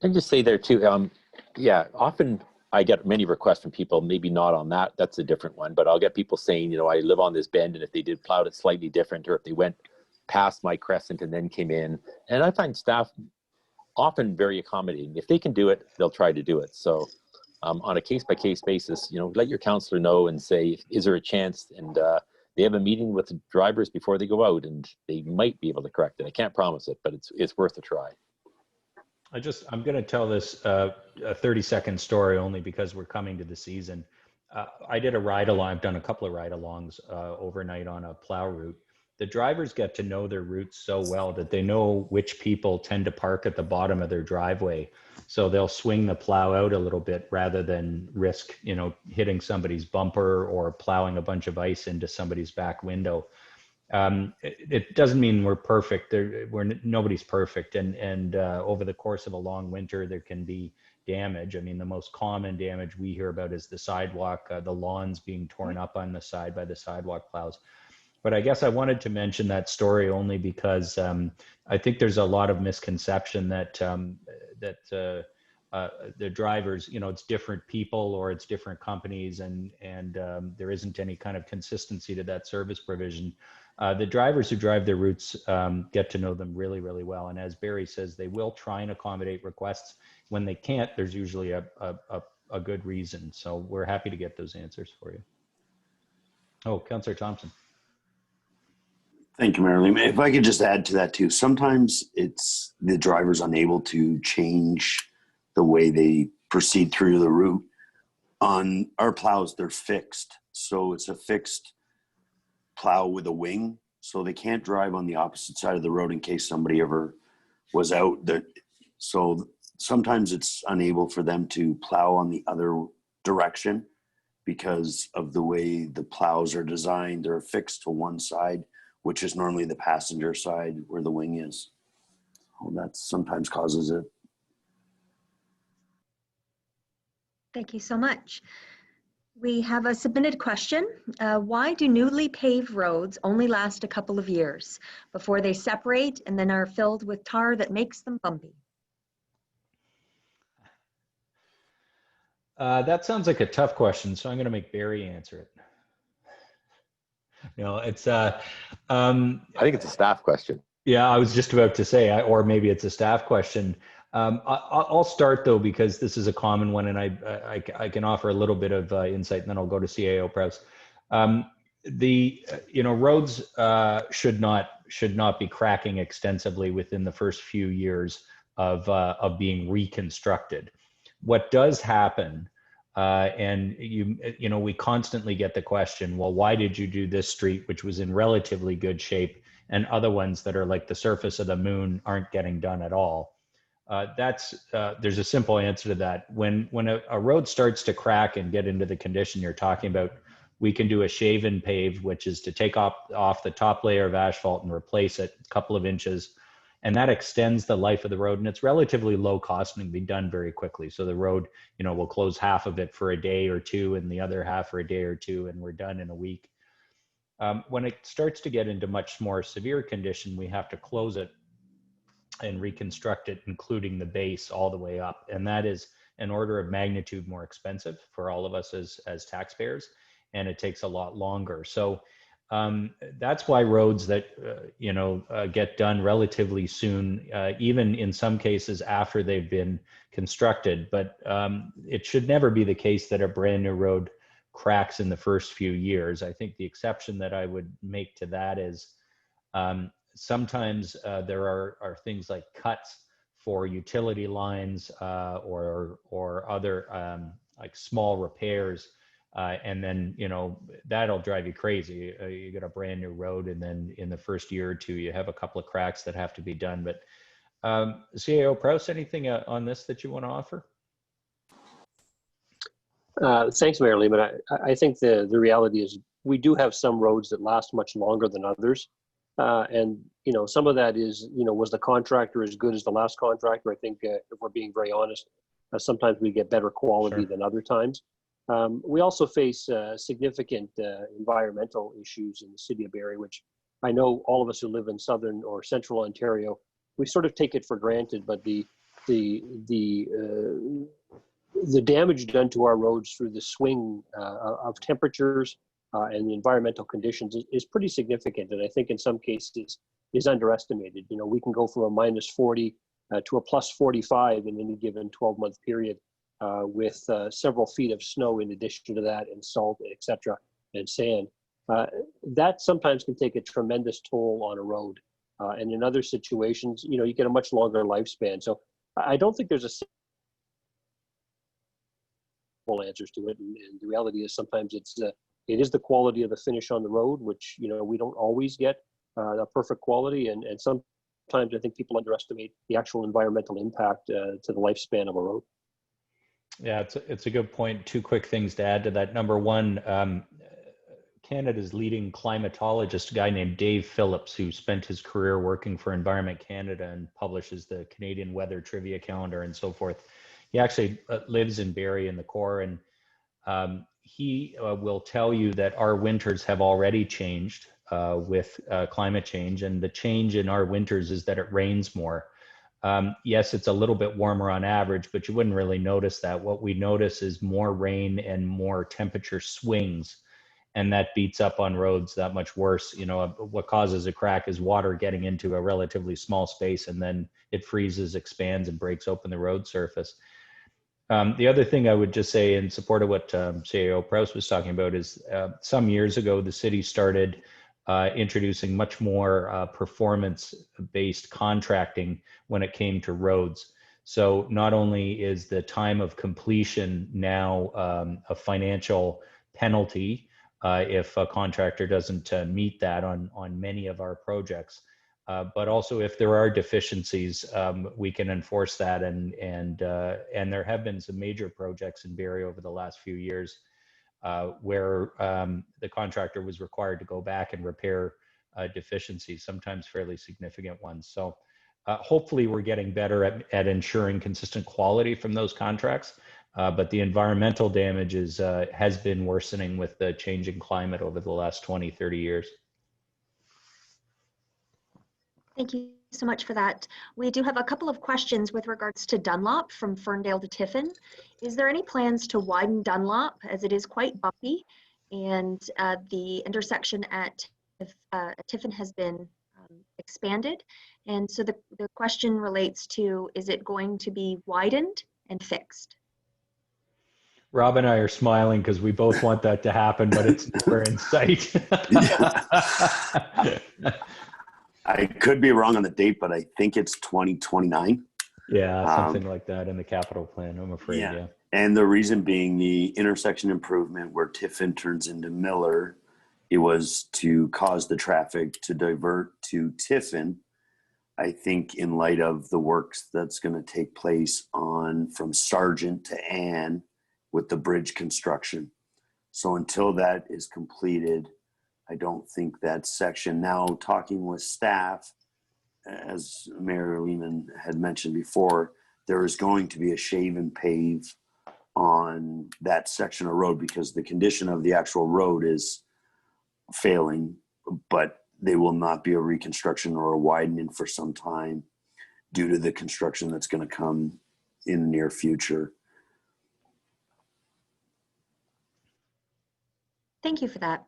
And just say there too, yeah, often I get many requests from people, maybe not on that, that's a different one, but I'll get people saying, you know, I live on this bend, and if they did plowed it slightly different, or if they went past my crescent and then came in. And I find staff often very accommodating. If they can do it, they'll try to do it. So on a case-by-case basis, you know, let your counselor know and say, is there a chance? And they have a meeting with the drivers before they go out, and they might be able to correct it. I can't promise it, but it's worth a try. I'm going to tell this a 30-second story only because we're coming to the season. I did a ride-along. I've done a couple of ride-alongs overnight on a plow route. The drivers get to know their routes so well that they know which people tend to park at the bottom of their driveway. So they'll swing the plow out a little bit rather than risk, you know, hitting somebody's bumper or plowing a bunch of ice into somebody's back window. It doesn't mean we're perfect. Nobody's perfect. And over the course of a long winter, there can be damage. I mean, the most common damage we hear about is the sidewalk, the lawns being torn up on the side by the sidewalk plows. But I guess I wanted to mention that story only because I think there's a lot of misconception that the drivers, you know, it's different people or it's different companies, and there isn't any kind of consistency to that service provision. The drivers who drive their routes get to know them really, really well. And as Barrie says, they will try and accommodate requests. When they can't, there's usually a good reason. So we're happy to get those answers for you. Oh, Councillor Thomson. Thank you, Mayor Lehman. If I could just add to that too, sometimes it's the driver's unable to change the way they proceed through the route. On our plows, they're fixed. So it's a fixed plow with a wing. So they can't drive on the opposite side of the road in case somebody ever was out. So sometimes it's unable for them to plow on the other direction because of the way the plows are designed. They're fixed to one side, which is normally the passenger side where the wing is. Well, that sometimes causes it. Thank you so much. We have a submitted question. Why do newly paved roads only last a couple of years before they separate and then are filled with tar that makes them bumpy? That sounds like a tough question, so I'm going to make Barrie answer it. No, it's I think it's a staff question. yeah, I was just about to say, or maybe it's a staff question. I'll start though, because this is a common one, and I can offer a little bit of insight, and then I'll go to CAO Prowse. Roads should not be cracking extensively within the first few years of being reconstructed. What does happen? And we constantly get the question, well, why did you do this street, which was in relatively good shape, and other ones that are like the surface of the moon aren't getting done at all? There's a simple answer to that. When a road starts to crack and get into the condition you're talking about, we can do a shave and pave, which is to take off the top layer of asphalt and replace it a couple of inches. And that extends the life of the road, and it's relatively low cost and can be done very quickly. So the road, we'll close half of it for a day or two and the other half for a day or two, and we're done in a week. When it starts to get into much more severe condition, we have to close it and reconstruct it, including the base all the way up. And that is an order of magnitude more expensive for all of us as taxpayers, and it takes a lot longer. So that's why roads that get done relatively soon, even in some cases after they've been constructed. But it should never be the case that a brand new road cracks in the first few years. I think the exception that I would make to that is sometimes there are things like cuts for utility lines or other like small repairs And then, you know, that'll drive you crazy. You get a brand new road, and then in the first year or two, you have a couple of cracks that have to be done. But CAO Prowse, anything on this that you want to offer? Thanks, Mayor Lehman. I think the reality is we do have some roads that last much longer than others. And, you know, some of that is, you know, was the contractor as good as the last contractor? I think if we're being very honest, sometimes we get better quality than other times. We also face significant environmental issues in the city of Barrie, which I know all of us who live in southern or central Ontario, we sort of take it for granted, but the damage done to our roads through the swing of temperatures and the environmental conditions is pretty significant, and I think in some cases is underestimated. You know, we can go from a minus 40 to a plus 45 in any given 12-month period with several feet of snow in addition to that, and salt, etc., and sand. That sometimes can take a tremendous toll on a road. And in other situations, you know, you get a much longer lifespan. So I don't think there's a simple answers to it. And the reality is sometimes it is the quality of the finish on the road, which, you know, we don't always get the perfect quality. And sometimes I think people underestimate the actual environmental impact to the lifespan of a road. Yeah, it's a good point. Two quick things to add to that. Number one, Canada's leading climatologist, a guy named Dave Phillips, who spent his career working for Environment Canada and publishes the Canadian Weather Trivia Calendar and so forth. He actually lives in Barrie in the core, and he will tell you that our winters have already changed with climate change, and the change in our winters is that it rains more. Yes, it's a little bit warmer on average, but you wouldn't really notice that. What we notice is more rain and more temperature swings, and that beats up on roads that much worse. You know, what causes a crack is water getting into a relatively small space, and then it freezes, expands, and breaks open the road surface. The other thing I would just say in support of what CAO Prowse was talking about is some years ago, the city started introducing much more performance-based contracting when it came to roads. So not only is the time of completion now a financial penalty if a contractor doesn't meet that on many of our projects, but also if there are deficiencies, we can enforce that. And there have been some major projects in Barrie over the last few years where the contractor was required to go back and repair deficiencies, sometimes fairly significant ones. So hopefully we're getting better at ensuring consistent quality from those contracts. But the environmental damage has been worsening with the changing climate over the last 20, 30 years. Thank you so much for that. We do have a couple of questions with regards to Dunlop from Ferndale to Tiffin. Is there any plans to widen Dunlop, as it is quite bumpy, and the intersection at Tiffin has been expanded? And so the question relates to, is it going to be widened and fixed? Rob and I are smiling because we both want that to happen, but it's never in sight. I could be wrong on the date, but I think it's 2029. Yeah, something like that in the capital plan, I'm afraid. Yeah. And the reason being the intersection improvement where Tiffin turns into Miller, it was to cause the traffic to divert to Tiffin. I think in light of the works that's going to take place from Sargent to Ann with the bridge construction. So until that is completed, I don't think that section. Now, talking with staff, as Mayor Lehman had mentioned before, there is going to be a shave and pave on that section of road because the condition of the actual road is failing, but they will not be a reconstruction or a widening for some time due to the construction that's going to come in the near future. Thank you for that.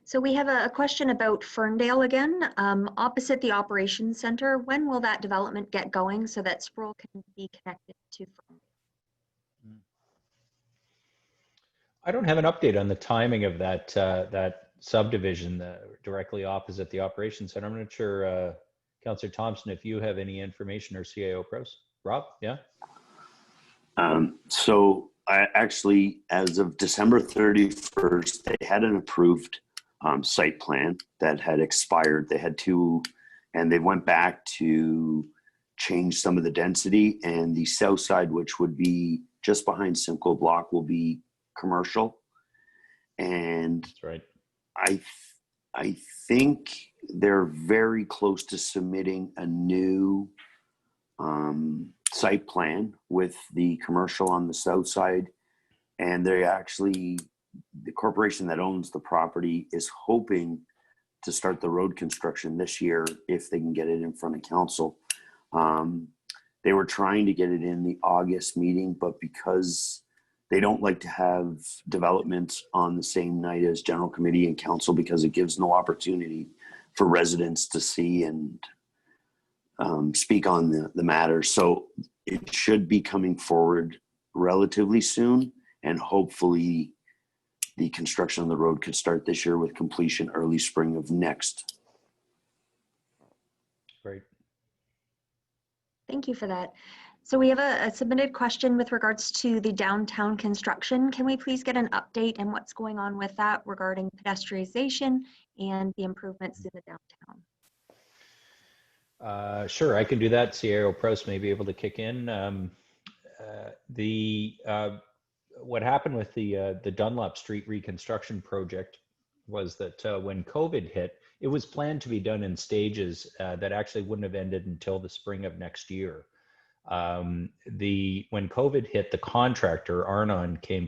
So we have a question about Ferndale again, opposite the operations center. When will that development get going so that Sproul can be connected to Ferndale? I don't have an update on the timing of that subdivision directly opposite the operations center. I'm not sure, Councillor Thomson, if you have any information, or CAO Prowse. Rob, yeah? So I actually, as of December 31st, they had an approved site plan that had expired. They had to, and they went back to change some of the density, and the south side, which would be just behind Simcoe Block, will be commercial. And That's right. I think they're very close to submitting a new site plan with the commercial on the south side. And they actually, the corporation that owns the property is hoping to start the road construction this year if they can get it in front of council. They were trying to get it in the August meeting, but because they don't like to have developments on the same night as general committee and council, because it gives no opportunity for residents to see and speak on the matter. So it should be coming forward relatively soon, and hopefully the construction on the road could start this year with completion early spring of next. Great. Thank you for that. So we have a submitted question with regards to the downtown construction. Can we please get an update on what's going on with that regarding pedestrianization and the improvements in the downtown? Sure, I can do that. CAO Prost may be able to kick in. What happened with the Dunlop Street reconstruction project was that when COVID hit, it was planned to be done in stages that actually wouldn't have ended until the spring of next year. When COVID hit, the contractor Arnott came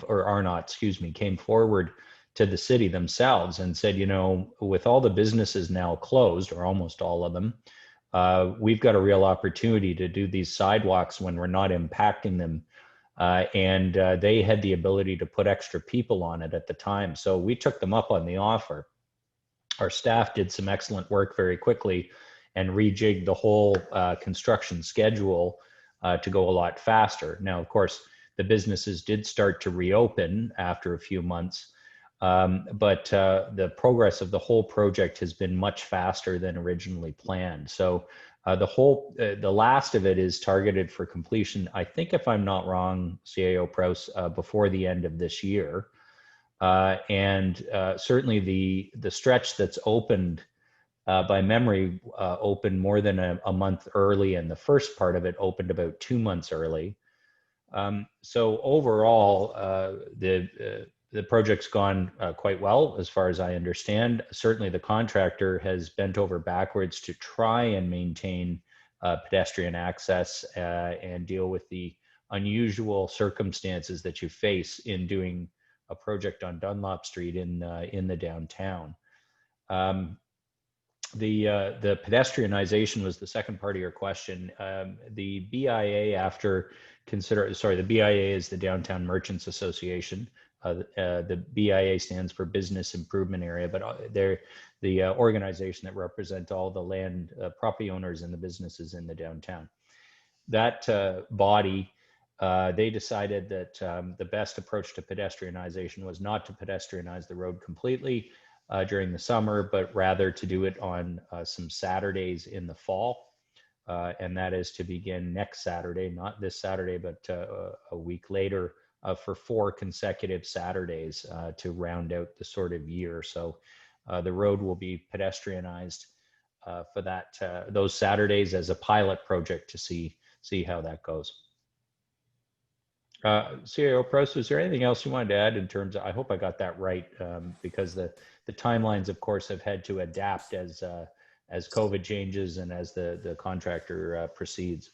forward to the city themselves and said, you know, with all the businesses now closed, or almost all of them, we've got a real opportunity to do these sidewalks when we're not impacting them. And they had the ability to put extra people on it at the time. So we took them up on the offer. Our staff did some excellent work very quickly and rejigged the whole construction schedule to go a lot faster. Now, of course, the businesses did start to reopen after a few months, but the progress of the whole project has been much faster than originally planned. So the last of it is targeted for completion, I think, if I'm not wrong, CAO Prouse, before the end of this year. Certainly the stretch that's opened by memory opened more than a month early, and the first part of it opened about 2 months early. So overall, the project's gone quite well, as far as I understand. Certainly the contractor has bent over backwards to try and maintain pedestrian access and deal with the unusual circumstances that you face in doing a project on Dunlop Street in the downtown. The pedestrianization was the second part of your question. The BIA, the BIA is the Downtown Merchants Association. The BIA stands for Business Improvement Area, but they're the organization that represents all the land property owners and the businesses in the downtown. That body, they decided that the best approach to pedestrianization was not to pedestrianize the road completely during the summer, but rather to do it on some Saturdays in the fall. And that is to begin next Saturday, not this Saturday, but a week later, for 4 consecutive Saturdays to round out the sort of year. So the road will be pedestrianized for those Saturdays as a pilot project to see how that goes. CAO Proust, is there anything else you wanted to add in terms of, I hope I got that right, because the timelines, of course, have had to adapt as COVID changes and as the contractor proceeds.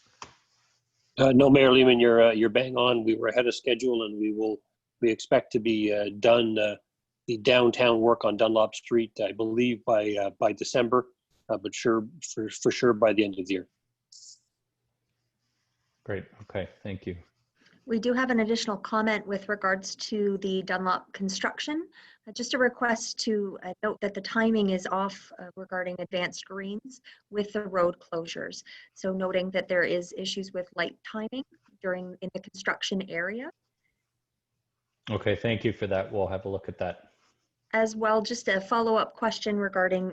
No, Mayor Lehman, you're bang on. We were ahead of schedule, and we expect to be done the downtown work on Dunlop Street, I believe, by December, but for sure by the end of the year. Great. Okay. Thank you. We do have an additional comment with regards to the Dunlop construction. Just a request to note that the timing is off regarding advanced greens with the road closures. So noting that there is issues with light timing in the construction area. Okay, thank you for that. We'll have a look at that. As well, just a follow-up question regarding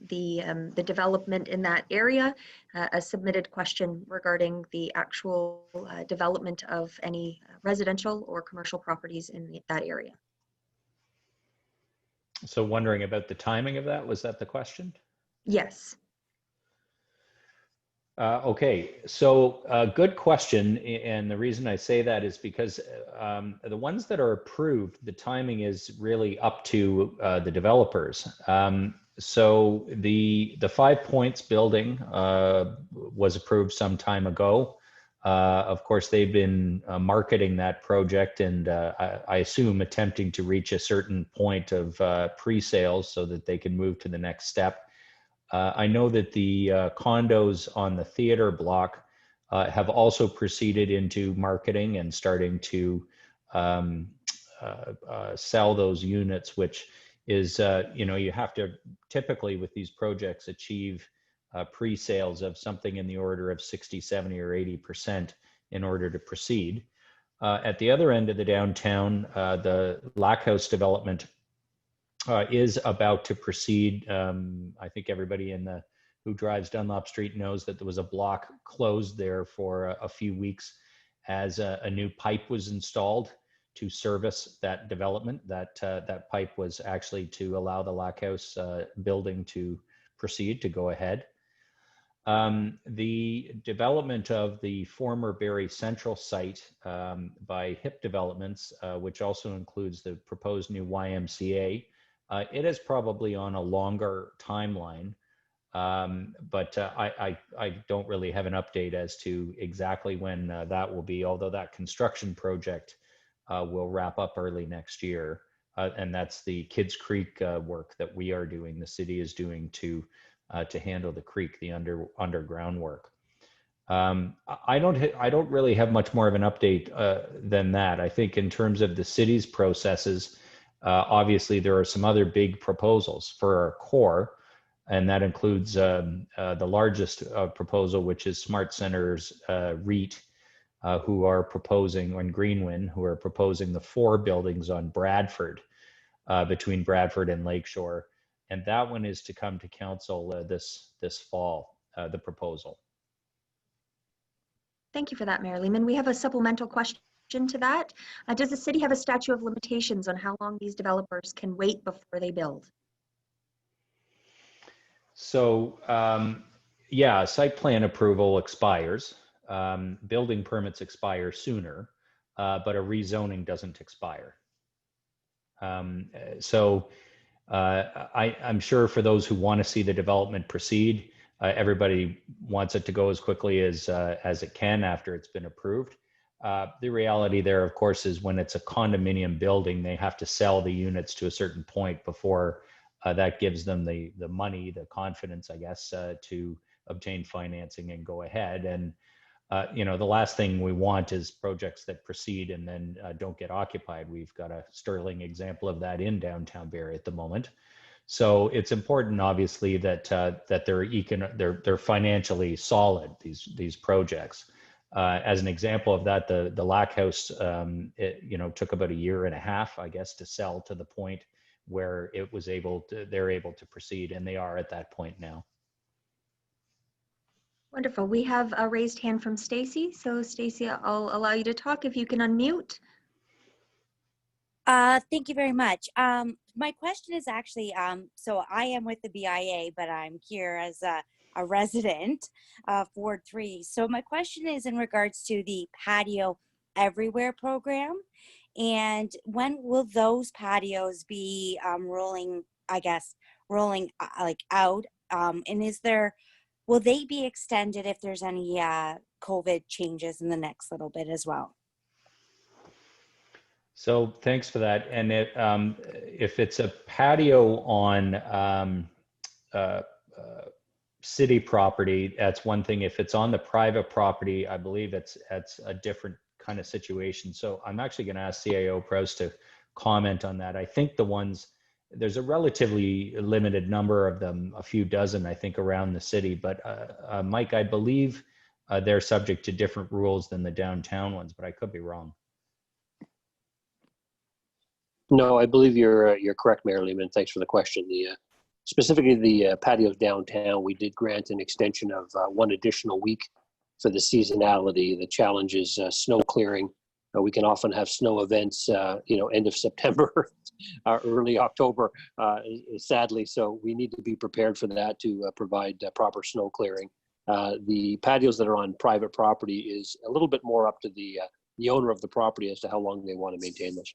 the development in that area, a submitted question regarding the actual development of any residential or commercial properties in that area. So wondering about the timing of that, was that the question? Yes. Okay, so good question. And the reason I say that is because the ones that are approved, the timing is really up to the developers. So the 5 Points building was approved some time ago. Of course, they've been marketing that project and I assume attempting to reach a certain point of pre-sales so that they can move to the next step. I know that the condos on the theater block have also proceeded into marketing and starting to sell those units, which is, you have to typically with these projects achieve pre-sales of something in the order of 60, 70, or 80% in order to proceed. At the other end of the downtown, the Lack House development is about to proceed. I think everybody who drives Dunlop Street knows that there was a block closed there for a few weeks as a new pipe was installed to service that development. That pipe was actually to allow the Lack House building to proceed, to go ahead. The development of the former Barrie Central site by HIP Developments, which also includes the proposed new YMCA, it is probably on a longer timeline, but I don't really have an update as to exactly when that will be, although that construction project will wrap up early next year. And that's the Kids Creek work that we are doing, the city is doing to handle the creek, the underground work. I don't really have much more of an update than that. I think in terms of the city's processes, obviously, there are some other big proposals for our core, and that includes the largest proposal, which is Smart Centers REIT, who are proposing, and Greenwin, who are proposing the 4 buildings on Bradford, between Bradford and Lakeshore. And that one is to come to council this fall, the proposal. Thank you for that, Mayor Lehman. We have a supplemental question to that. Does the city have a statute of limitations on how long these developers can wait before they build? So yeah, site plan approval expires. Building permits expire sooner, but a rezoning doesn't expire. So I'm sure for those who want to see the development proceed, everybody wants it to go as quickly as it can after it's been approved. The reality there, of course, is when it's a condominium building, they have to sell the units to a certain point before that gives them the money, the confidence, I guess, to obtain financing and go ahead. And the last thing we want is projects that proceed and then don't get occupied. We've got a sterling example of that in downtown Barrie at the moment. So it's important, obviously, that they're financially solid, these projects. As an example of that, the Lack House, took about 1.5 years, I guess, to sell to the point where they're able to proceed, and they are at that point now. Wonderful. We have a raised hand from Stacy. So Stacy, I'll allow you to talk if you can unmute. Thank you very much. My question is actually, so I am with the BIA, but I'm here as a resident of Ward 3. So my question is in regards to the Patio Everywhere program. And when will those patios be rolling out? And will they be extended if there's any COVID changes in the next little bit as well? So thanks for that. And if it's a patio on city property, that's one thing. If it's on the private property, I believe that's a different kind of situation. So I'm actually going to ask CAO Prowse to comment on that. I think there's a relatively limited number of them, a few dozen, I think, around the city. But Mike, I believe they're subject to different rules than the downtown ones, but I could be wrong. No, I believe you're correct, Mayor Lehman. Thanks for the question. Specifically the patios downtown, we did grant an extension of 1 additional week for the seasonality. The challenge is snow clearing. We can often have snow events, end of September, early October, sadly. So we need to be prepared for that to provide proper snow clearing. The patios that are on private property is a little bit more up to the owner of the property as to how long they want to maintain those.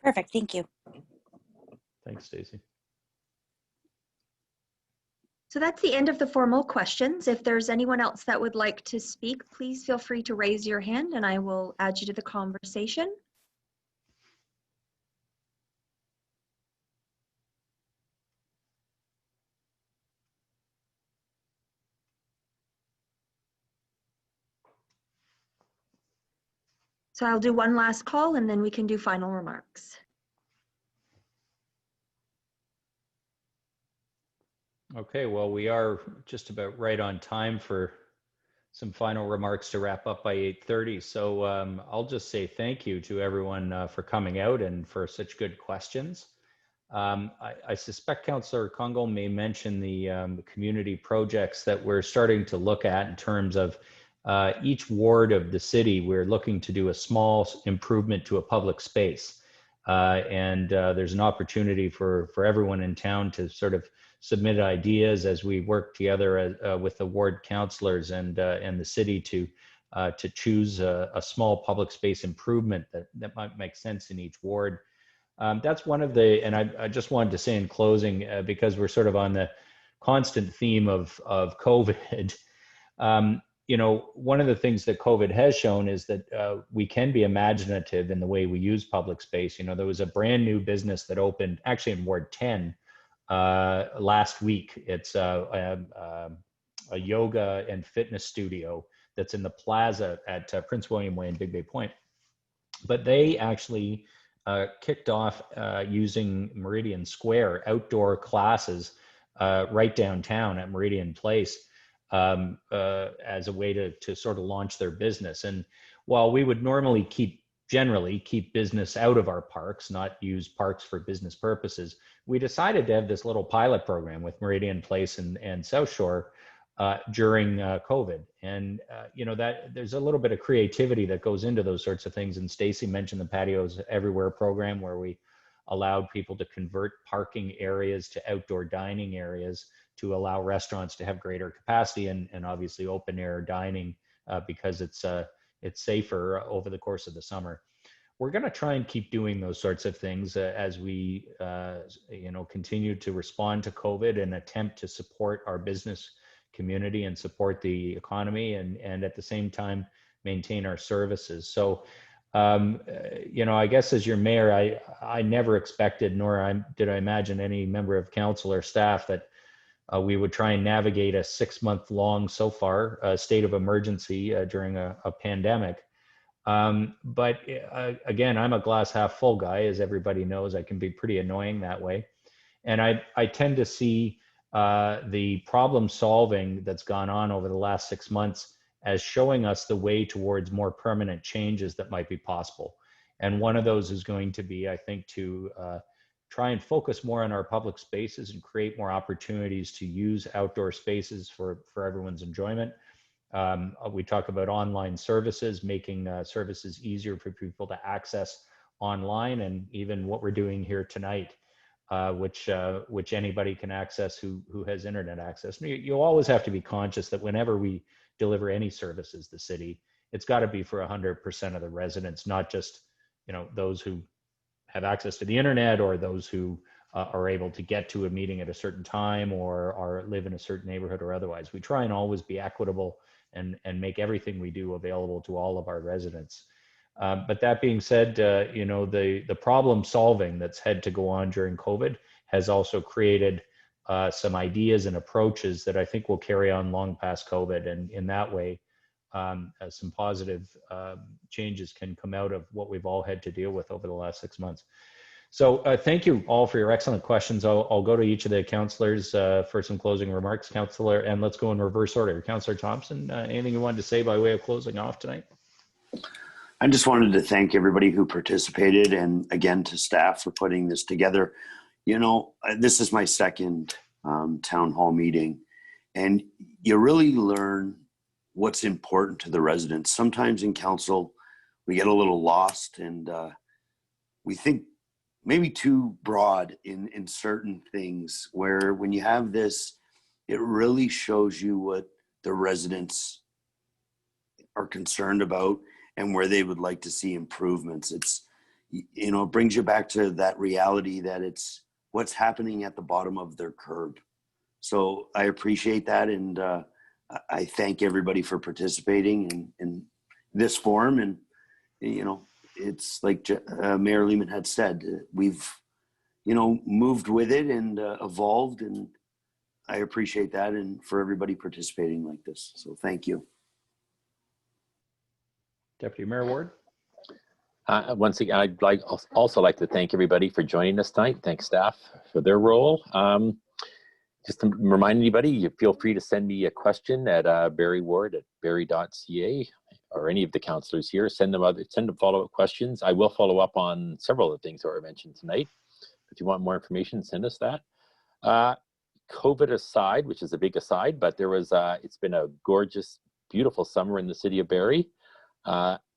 Perfect. Thank you. Thanks, Stacy. So that's the end of the formal questions. If there's anyone else that would like to speak, please feel free to raise your hand and I will add you to the conversation. So I'll do one last call and then we can do final remarks. Okay, well, we are just about right on time for some final remarks to wrap up by 8:30. So I'll just say thank you to everyone for coming out and for such good questions. I suspect Councillor Kungl may mention the community projects that we're starting to look at in terms of each ward of the city. We're looking to do a small improvement to a public space. And there's an opportunity for everyone in town to sort of submit ideas as we work together with the ward councillors and the city to choose a small public space improvement that might make sense in each ward. That's one of the, and I just wanted to say in closing, because we're sort of on the constant theme of COVID, one of the things that COVID has shown is that we can be imaginative in the way we use public space. There was a brand new business that opened actually in Ward 10 last week. It's a yoga and fitness studio that's in the plaza at Prince William Way in Big Bay Point. But they actually kicked off using Meridian Square outdoor classes right downtown at Meridian Place as a way to sort of launch their business. And while we would normally generally keep business out of our parks, not use parks for business purposes, we decided to have this little pilot program with Meridian Place and South Shore during COVID. And that there's a little bit of creativity that goes into those sorts of things. And Stacy mentioned the Patios Everywhere program, where we allowed people to convert parking areas to outdoor dining areas to allow restaurants to have greater capacity and obviously open air dining because it's safer over the course of the summer. We're going to try and keep doing those sorts of things as we continue to respond to COVID and attempt to support our business community and support the economy and at the same time maintain our services. So I guess as your mayor, I never expected, nor did I imagine any member of council or staff, that we would try and navigate a 6-month-long, so far, state of emergency during a pandemic. But again, I'm a glass half full guy, as everybody knows. I can be pretty annoying that way. And I tend to see the problem solving that's gone on over the last 6 months as showing us the way towards more permanent changes that might be possible. And one of those is going to be, I think, to try and focus more on our public spaces and create more opportunities to use outdoor spaces for everyone's enjoyment. We talk about online services, making services easier for people to access online, and even what we're doing here tonight, which anybody can access who has internet access. You always have to be conscious that whenever we deliver any services, the city, it's got to be for 100% of the residents, not just those who have access to the internet or those who are able to get to a meeting at a certain time or live in a certain neighborhood or otherwise. We try and always be equitable and make everything we do available to all of our residents. But that being said, the problem solving that's had to go on during COVID has also created some ideas and approaches that I think will carry on long past COVID. And in that way, some positive changes can come out of what we've all had to deal with over the last 6 months. So thank you all for your excellent questions. I'll go to each of the councillors for some closing remarks. Councillor, and let's go in reverse order. Councillor Thomson, anything you wanted to say by way of closing off tonight? I just wanted to thank everybody who participated, and again to staff for putting this together. You know, this is my second town hall meeting, and you really learn what's important to the residents. Sometimes in council, we get a little lost, and we think maybe too broad in certain things, where when you have this, it really shows you what the residents are concerned about and where they would like to see improvements. It's, you know, it brings you back to that reality that it's what's happening at the bottom of their curb. So I appreciate that, and I thank everybody for participating in this forum. And, you know, it's like Mayor Lehman had said, we've, you know, moved with it and evolved, and I appreciate that, and for everybody participating like this. So thank you. Deputy Mayor Ward. Once again, I'd also like to thank everybody for joining us tonight. Thank staff for their role. Just to remind anybody, you feel free to send me a question at barrieward@barrie.ca, or any of the councillors here. Send them follow-up questions. I will follow up on several of the things that were mentioned tonight. If you want more information, send us that. COVID aside, which is a big aside, but there was it's been a gorgeous, beautiful summer in the city of Barrie.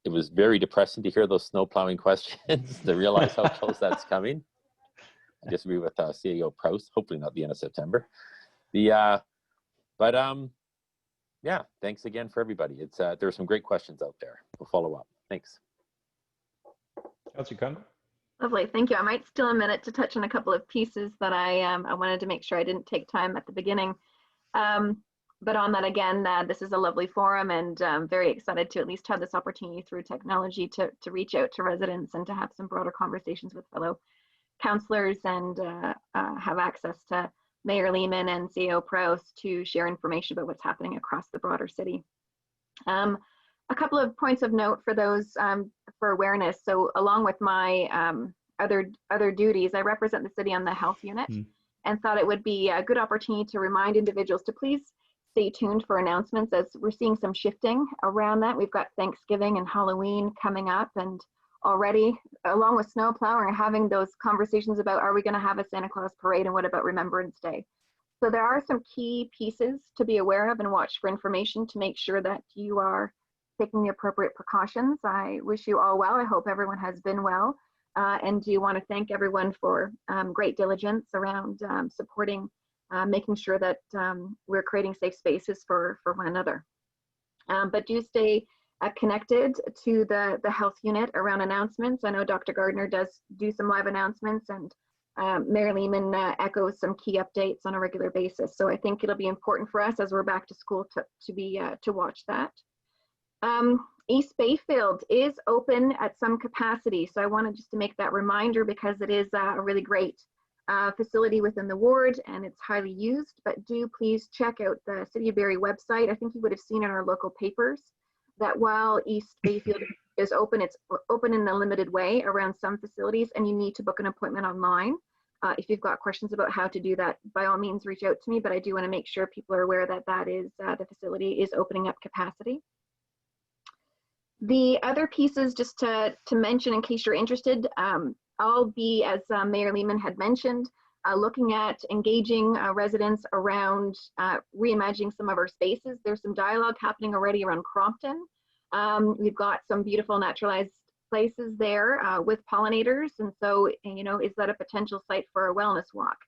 It was very depressing to hear those snow plowing questions, to realize how close that's coming. I disagree with CEO Proust, hopefully not the end of September. Yeah, thanks again for everybody. It's there's some great questions out there. We'll follow up. Thanks. Councillor Kungl. Lovely, thank you. I might steal a minute to touch on a couple of pieces that I wanted to make sure I didn't take time at the beginning. But on that, again, this is a lovely forum, and I'm very excited to at least have this opportunity through technology to reach out to residents and to have some broader conversations with fellow councillors, and have access to Mayor Lehman and CEO Proust to share information about what's happening across the broader city. A couple of points of note for those for awareness. So along with my other duties, I represent the city on the health unit, and thought it would be a good opportunity to remind individuals to please stay tuned for announcements, as we're seeing some shifting around that. We've got Thanksgiving and Halloween coming up, and already, along with snow plowing, having those conversations about, are we going to have a Santa Claus parade, and what about Remembrance Day? So there are some key pieces to be aware of and watch for information to make sure that you are taking the appropriate precautions. I wish you all well. I hope everyone has been well, and do want to thank everyone for great diligence around supporting, making sure that we're creating safe spaces for one another. But do stay connected to the health unit around announcements. I know Dr. Gardner does do some live announcements, and Mayor Lehman echoes some key updates on a regular basis. So I think it'll be important for us as we're back to school to watch that. East Bayfield is open at some capacity, so I wanted just to make that reminder, because it is a really great facility within the ward, and it's highly used. But do please check out the City of Barrie website. I think you would have seen in our local papers that while East Bayfield is open, it's open in a limited way around some facilities, and you need to book an appointment online. If you've got questions about how to do that, by all means reach out to me, but I do want to make sure people are aware that that is the facility is opening up capacity. The other pieces, just to mention in case you're interested, I'll be, as Mayor Lehman had mentioned, looking at engaging residents around reimagining some of our spaces. There's some dialogue happening already around Crompton. We've got some beautiful naturalized places there with pollinators. And so, you know, is that a potential site for a wellness walk?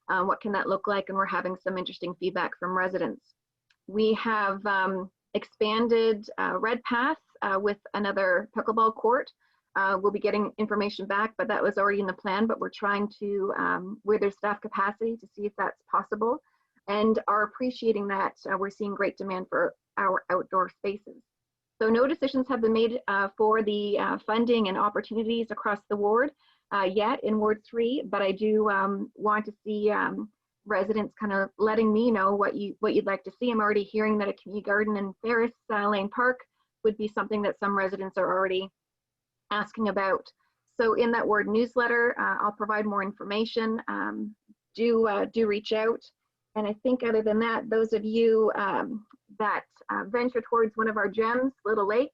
What can that look like? And we're having some interesting feedback from residents. We have expanded Red Path with another pickleball court. We'll be getting information back, but that was already in the plan, but we're trying to, where there's staff capacity, to see if that's possible, and are appreciating that we're seeing great demand for our outdoor spaces. So no decisions have been made for the funding and opportunities across the ward yet in Ward 3, but I do want to see residents kind of letting me know what you'd like to see. I'm already hearing that a community garden in Ferris Lane Park would be something that some residents are already asking about. So in that ward newsletter, I'll provide more information. Do reach out. And I think other than that, those of you that venture towards one of our gems, Little Lake,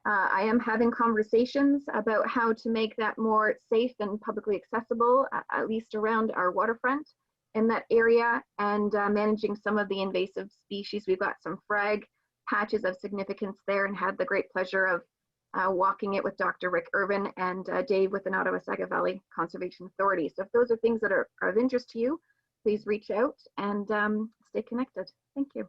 I am having conversations about how to make that more safe and publicly accessible, at least around our waterfront in that area, and managing some of the invasive species. We've got some frag patches of significance there, and had the great pleasure of walking it with Dr. Rick Irvin and Dave with the Nottawasaga Valley Conservation Authority. So if those are things that are of interest to you, please reach out and stay connected. Thank you.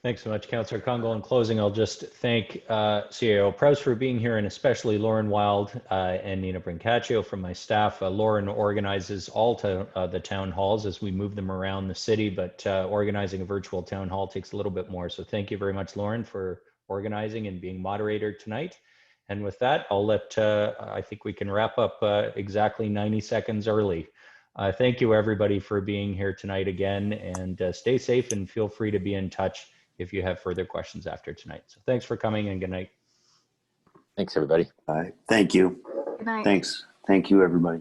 Thanks so much, Councillor Kungl. In closing, I'll just thank CAO Prowse for being here, and especially Lauren Wild and Nina Brincaccio from my staff. Lauren organizes all the town halls as we move them around the city, but organizing a virtual town hall takes a little bit more. So thank you very much, Lauren, for organizing and being moderator tonight. And with that, I'll let, I think we can wrap up exactly 90 seconds early. Thank you, everybody, for being here tonight again, and stay safe and feel free to be in touch if you have further questions after tonight. So thanks for coming, and good night. Thanks, everybody. Thank you. Good night. Thanks. Thank you, everybody.